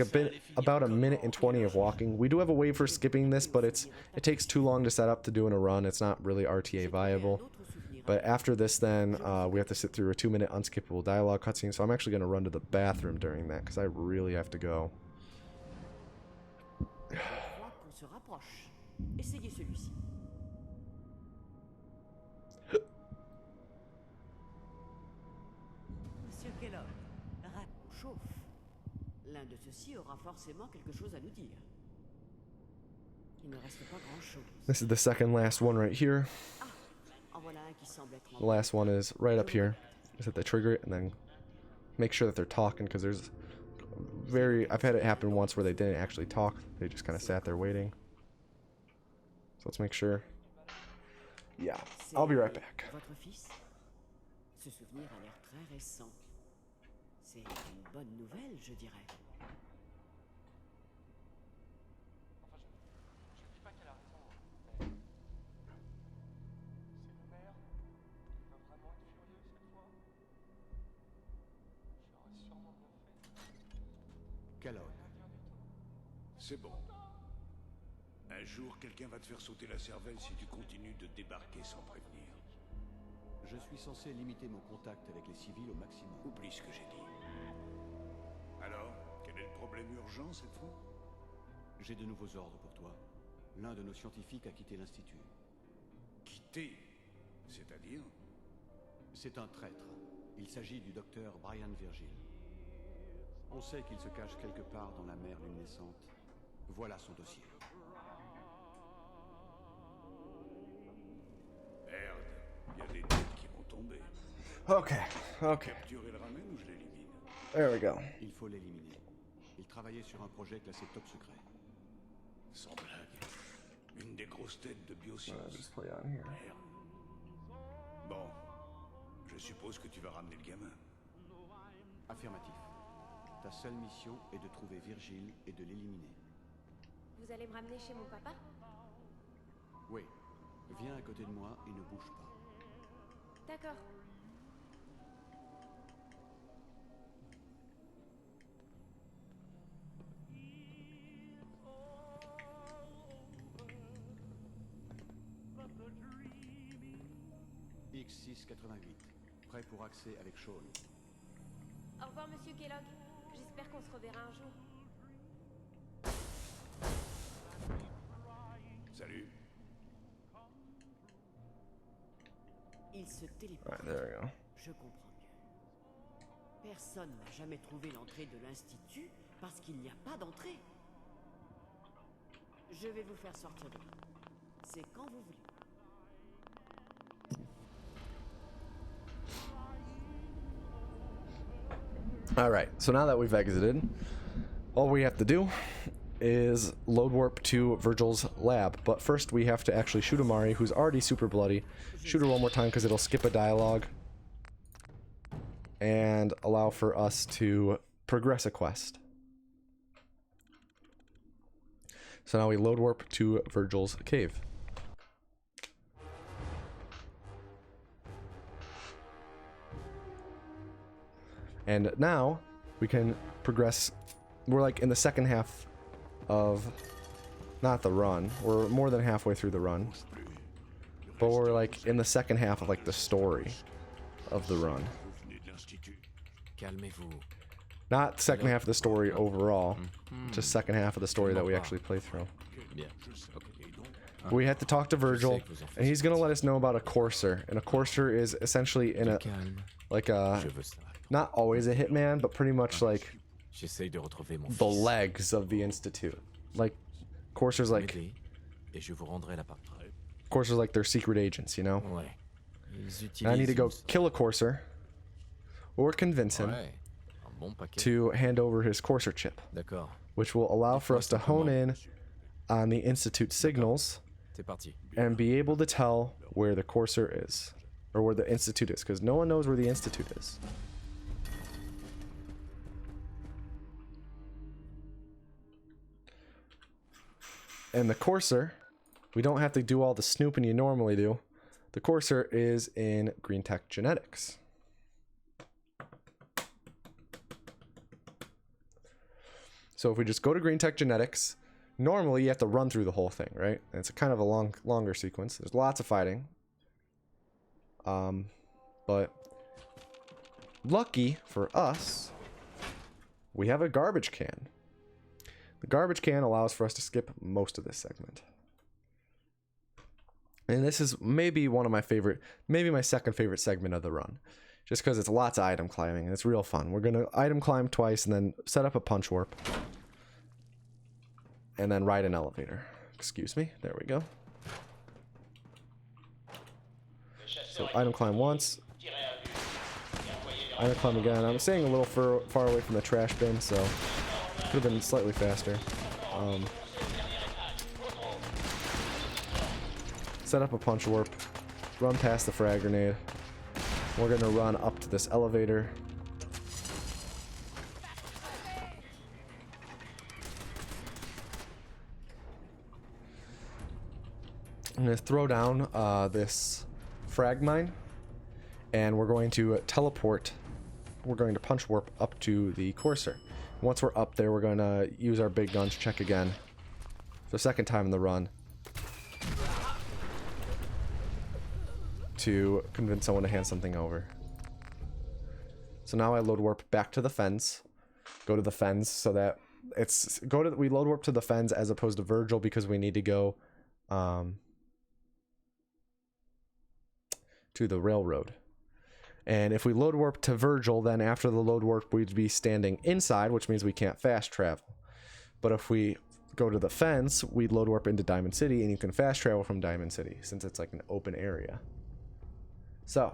about a minute and 20 of walking. We do have a way for skipping this, but it takes too long to set up to do in a run. It's not really RTA viable. But after this, then we have to sit through a 2-minute unskippable dialogue cutscene. So I'm actually going to run to the bathroom during that because I really have to go. L'un de ceux-ci aura forcément quelque chose à nous dire. Il ne reste pas grand-chose. This is the second last one right here. En voilà un qui semble être The last one is right up here. Just hit the trigger it and then make sure that they're talking, because there's I've had it happen once where they didn't actually talk. They just kind of sat there waiting. So let's make sure. Yeah, I'll be right back. votre fils. Ce souvenir a l'air très récent. C'est une bonne nouvelle, je dirais. C'est bon. Un jour, quelqu'un va te faire sauter la cervelle si tu continues de débarquer sans prévenir. Je suis censé limiter mon contact avec les civils au maximum. Oublie ce que j'ai dit. Alors, quel est le problème urgent cette fois? J'ai de nouveaux ordres pour toi. l'un de nos scientifiques a quitté l'Institut. Quitter. C'est-à-dire? C'est un traître. Il s'agit du docteur Brian Virgil. On sait qu'il se cache quelque part dans la mer luminescente. Voilà son dossier. Merde, il y a des têtes qui vont tomber. Okay, okay. Capturer le ramène ou je l'élimine? There we go. Il faut l'éliminer. Il travaillait sur un projet classé top secret. Sans blague. Une des grosses têtes de biosciences. Just play on here. Merde. Bon. Je suppose que tu vas ramener le gamin. Affirmatif. Ta seule mission est de trouver Virgile et de l'éliminer. Vous allez me ramener chez mon papa? Oui. Viens à côté de moi et ne bouge pas. D'accord. X688. Prêt pour accès avec Sean. Au revoir, monsieur Kellogg. J'espère qu'on se reverra un jour. Salut. Il se téléporte. Alright, there we go. Je comprends mieux. Personne n'a jamais trouvé l'entrée de l'Institut parce qu'il n'y a pas d'entrée. Je vais vous faire sortir de là. C'est quand vous voulez. Alright, so now that we've exited, all we have to do is load warp to Virgil's lab. But first we have to actually shoot Amari, who's already super bloody. Shoot her one more time because it'll skip a dialogue and allow for us to progress a quest. So now we load warp to Virgil's cave. And now we can progress. We're like in the second half of, not the run, we're more than halfway through the run, but we're like in the second half of like the story of the run. Calmez-vous. Not second half of the story overall, just second half of the story that we actually play through. Bien. Ok. We had to talk to Virgil, and he's gonna let us know about a courser. And a courser is essentially in a, Calme. like a, Je veux ça. not always a hitman, but pretty much like J'essaye de retrouver mon the fils. legs of the Institute. Like, coursers like, M'aider, et je vous rendrai l'appart. coursers like they're secret agents, you know? Ouais. Ils utilisent And I need to go une- kill a courser, or convince him Ouais. Un bon paquet. to hand over his courser chip, D'accord. which will allow for us to hone in on the Institute signals C'est parti. and be able to tell where the courser is, or where the Institute is, because no one knows where the Institute is. And the courser, we don't have to do all the snooping you normally do. The courser is in Green Tech Genetics. So if we just go to Green Tech Genetics, normally you have to run through the whole thing, right? And it's a kind of a longer sequence. There's lots of fighting. But lucky for us, we have a garbage can. The garbage can allows for us to skip most of this segment. And this is maybe one of my favorite, maybe my second favorite segment of the run. Just because it's lots of item climbing and it's real fun. We're going to item climb twice and then set up a punch warp. And then ride an elevator. Excuse me. There we go. So item climb once. Item climb again. I'm staying a little far away from the trash bin, so could have been slightly faster. Set up a punch warp. Run past the frag grenade. We're going to run up to this elevator. I'm going to throw down this frag mine, and we're going to teleport. We're going to punch warp up to the courser. Once we're up there, we're going to use our big guns check again. The second time in the run. To convince someone to hand something over. So now I load warp back to the fens. Go to the fens so that we load warp to the fens as opposed to Virgil because we need to go to the railroad. And if we load warp to Virgil, then after the load warp, we'd be standing inside, which means we can't fast travel. But if we go to the fence, we'd load warp into Diamond City, and you can fast travel from Diamond City since it's like an open area. So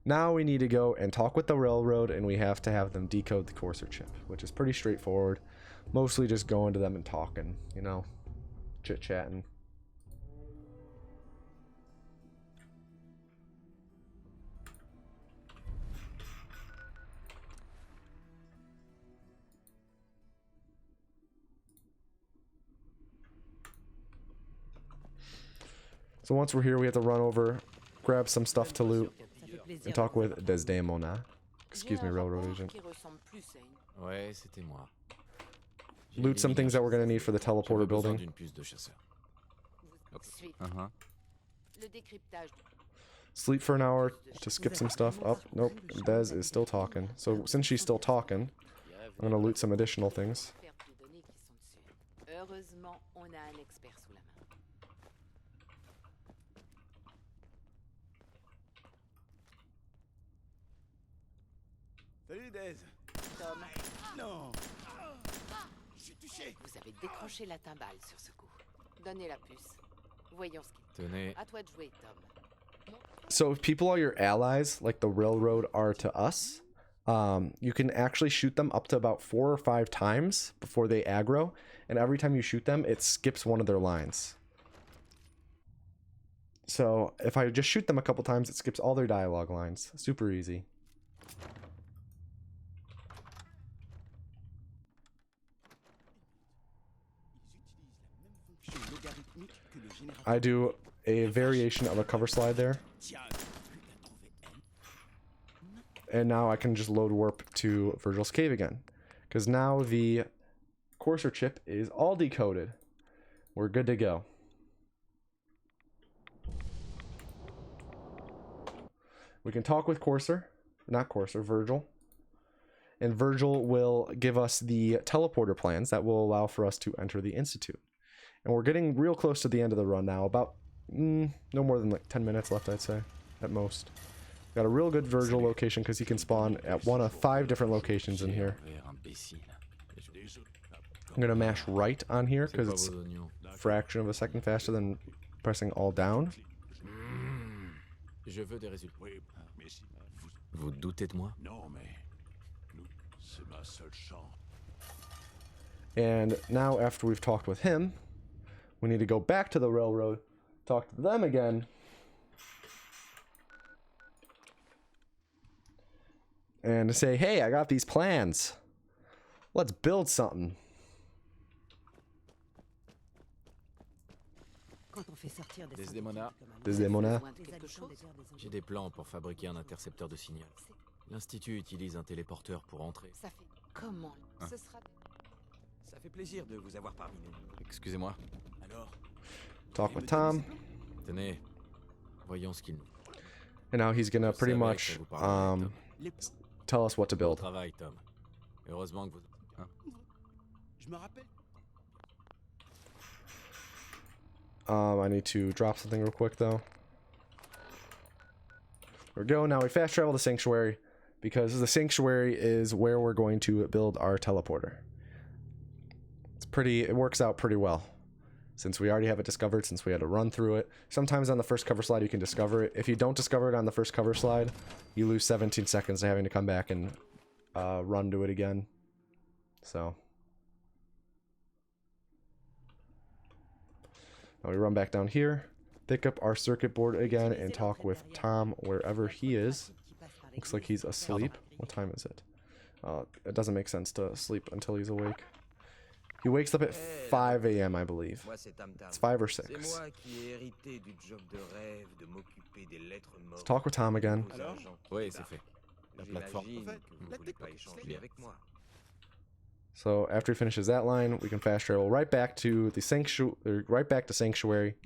now we need to go and talk with the railroad, and we have to have them decode the Courser chip, which is pretty straightforward. Mostly just going to them and talking, you know, chit-chatting. So once we're here, we have to run over, grab some stuff to loot, and talk with Desdemona. Excuse me, railroad agent. Ouais, c'était moi. Loot some things that we're gonna need for the teleporter building. Sleep for an hour to skip some stuff. Oh, nope, Des is still talking. So since she's still talking, I'm gonna loot some additional things. Salut, Dez. Tom. Non. Je suis touché. Vous avez décroché la timbale sur ce coup. Donnez la puce. Voyons ce qu'il Tenez. À toi de jouer, Tom. So if people are your allies, like the railroad are to us, you can actually shoot them up to about 4 or 5 times before they aggro, and every time you shoot them, it skips one of their lines. So if I just shoot them a couple times, it skips all their dialogue lines. Super easy. I do a variation of a cover slide there. And now I can just load warp to Virgil's cave again. Because now the Courser chip is all decoded. We're good to go. We can talk with Virgil. And Virgil will give us the teleporter plans that will allow for us to enter the Institute. And we're getting real close to the end of the run now. About no more than like 10 minutes left, I'd say, at most. Got a real good Virgil location because he can spawn at one of 5 different locations in here. I'm going to mash right on here because it's a fraction of a second faster than pressing all down. Je veux des résultats. Vous doutez de moi? Non, mais c'est ma seule chance. And now after we've talked with him, we need to go back to the railroad, talk to them again, and say, hey, I got these plans. Let's build something. Desdemona. J'ai des plans pour fabriquer un intercepteur de signal. L'Institut utilise un téléporteur pour entrer. Ça fait comment? Ce sera... Ça fait plaisir de vous avoir parmi nous. Excusez-moi. Alors, Talk with Tom. Tenez, voyons ce qu'il nous. And now he's gonna pretty much tell us what to build. Travail, Tom. Heureusement que vous. je me rappelle. I need to drop something real quick though. There we go. Now we fast travel to Sanctuary because the Sanctuary is where we're going to build our teleporter. It works out pretty well since we already have it discovered, since we had to run through it. Sometimes on the first cover slide you can discover it. If you don't discover it on the first cover slide, you lose 17 seconds to having to come back and run to it again. So now we run back down here, pick up our circuit board again, and talk with Tom wherever he is. Looks like he's asleep. What time is it? It doesn't make sense to sleep until he's awake. He wakes up at 5 a.m. I believe. It's 5 or 6. Let's talk with Tom again. Oui, c'est fait. La plateforme. So after he finishes that line, we can fast travel right back to the Sanctuary.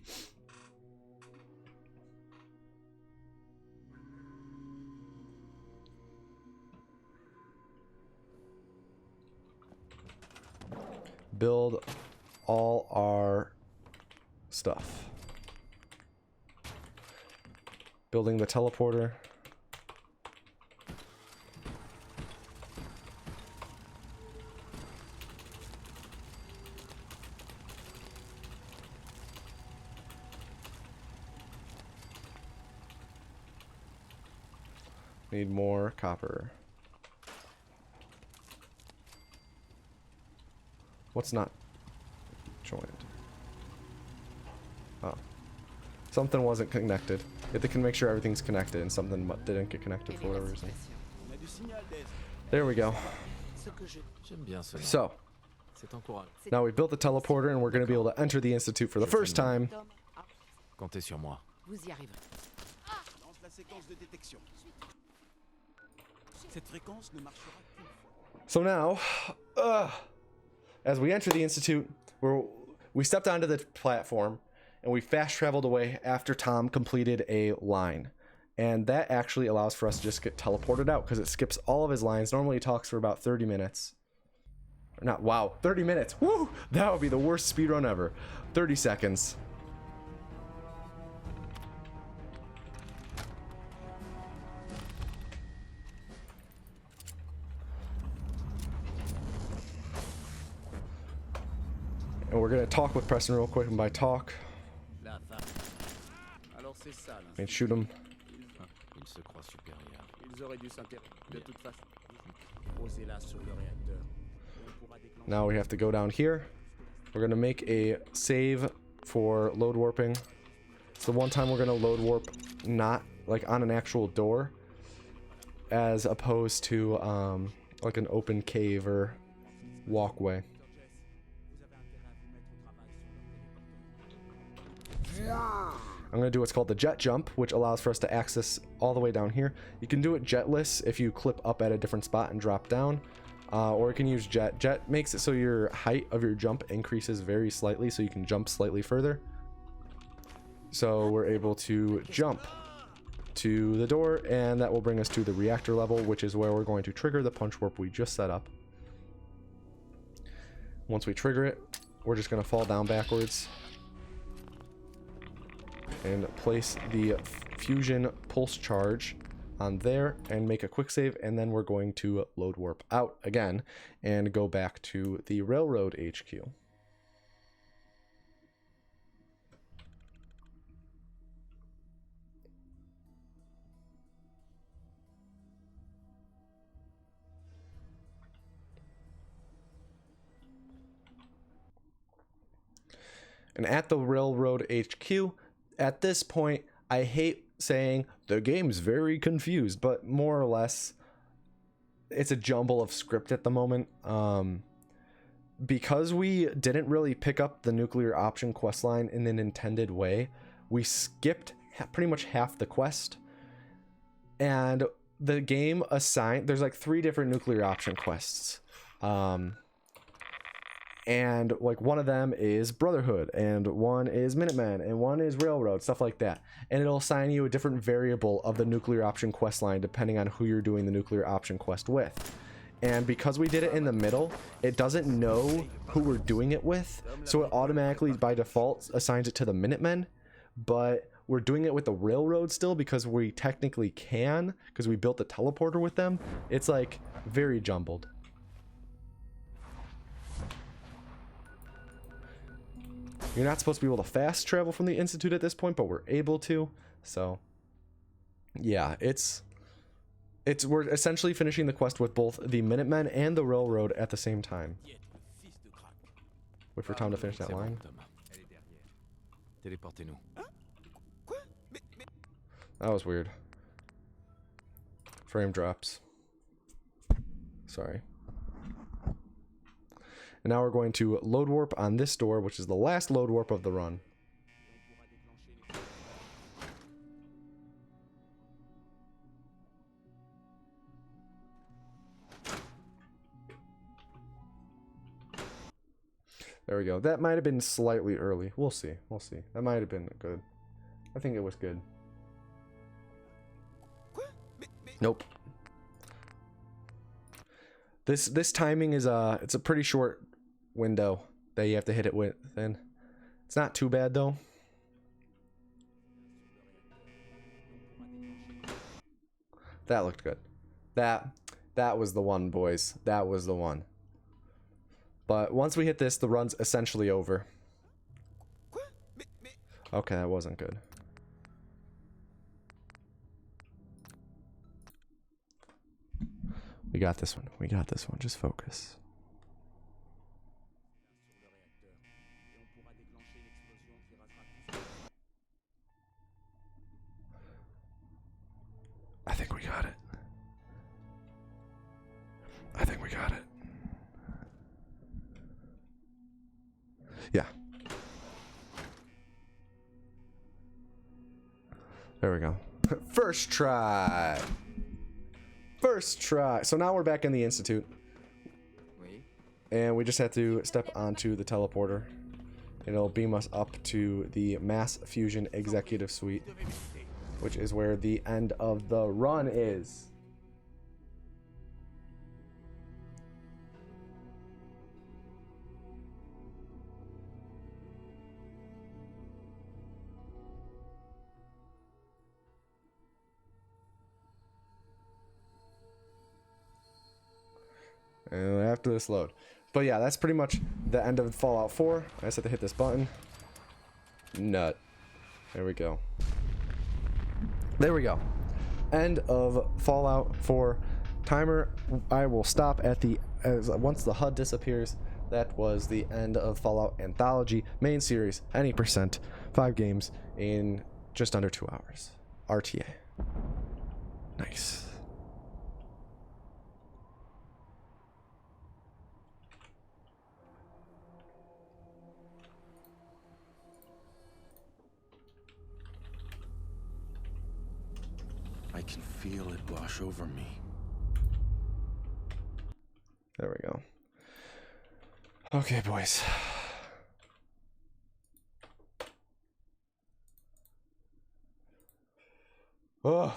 Build all our stuff. Building the teleporter. Need more copper. What's not joined? Oh. Something wasn't connected. You have to make sure everything's connected, and something didn't get connected for whatever reason. There we go. So, now we built the teleporter, and we're going to be able to enter the Institute for the first time. Comptez sur moi. Vous y arriverez. Lance la séquence de détection. Cette fréquence ne marchera qu'une fois. So now, as we enter the Institute, we stepped onto the platform, and we fast traveled away after Tom completed a line. And that actually allows for us to just get teleported out, because it skips all of his lines. Normally he talks for about 30 minutes. Or not, wow, 30 minutes. Woo! That would be the worst speedrun ever. 30 seconds. And we're going to talk with Preston real quick, and by talk, I mean shoot him. Il se croit supérieur. Ils auraient dû s'intéresser de toute façon. Posez-la sur le réacteur. Now we have to go down here. We're going to make a save for load warping. It's the one time we're going to load warp not like on an actual door, as opposed to like an open cave or walkway. I'm going to do what's called the jet jump, which allows for us to access all the way down here. You can do it jetless if you clip up at a different spot and drop down, or you can use jet. Jet makes it so your height of your jump increases very slightly, so you can jump slightly further. So we're able to jump to the door, and that will bring us to the reactor level, which is where we're going to trigger the punch warp we just set up. Once we trigger it, we're just going to fall down backwards and place the fusion pulse charge on there and make a quick save, and then we're going to load warp out again and go back to the railroad HQ. And at the railroad HQ, at this point, I hate saying the game's very confused, but more or less, it's a jumble of script at the moment. Because we didn't really pick up the nuclear option questline in an intended way, we skipped pretty much half the quest. And the game assigned, there's like 3 different nuclear option quests. And like one of them is Brotherhood, and one is Minutemen, and one is Railroad, stuff like that. And it'll assign you a different variable of the nuclear option quest line depending on who you're doing the nuclear option quest with. And because we did it in the middle, it doesn't know who we're doing it with, so it automatically by default assigns it to the Minutemen. But we're doing it with the Railroad still because we technically can, because we built the teleporter with them. It's like very jumbled. You're not supposed to be able to fast travel from the Institute at this point, but we're able to. So, yeah, we're essentially finishing the quest with both the Minutemen and the Railroad at the same time. Wait for Tom to finish that line. That was weird. Frame drops. Sorry. And now we're going to load warp on this door, which is the last load warp of the run. There we go. That might have been slightly early. We'll see. We'll see. That might have been good. I think it was good. Nope. This timing is it's a pretty short window that you have to hit it with, and it's not too bad though. That looked good. That was the one, boys. That was the one. But once we hit this, the run's essentially over. Okay, that wasn't good. We got this one. We got this one. Just focus. I think we got it. I think we got it. Yeah. There we go. First try. First try. So now we're back in the Institute. And we just have to step onto the teleporter. It'll beam us up to the Mass Fusion Executive Suite, which is where the end of the run is. And after this load. But yeah, that's pretty much the end of Fallout 4. I just have to hit this button. Nut. There we go. There we go. End of Fallout 4 timer. I will stop at the once the HUD disappears. That was the end of Fallout Anthology main series. Any percent, 5 games in just under 2 hours. RTA. Nice. I can feel it wash over me. There we go. Okay, boys. Oh.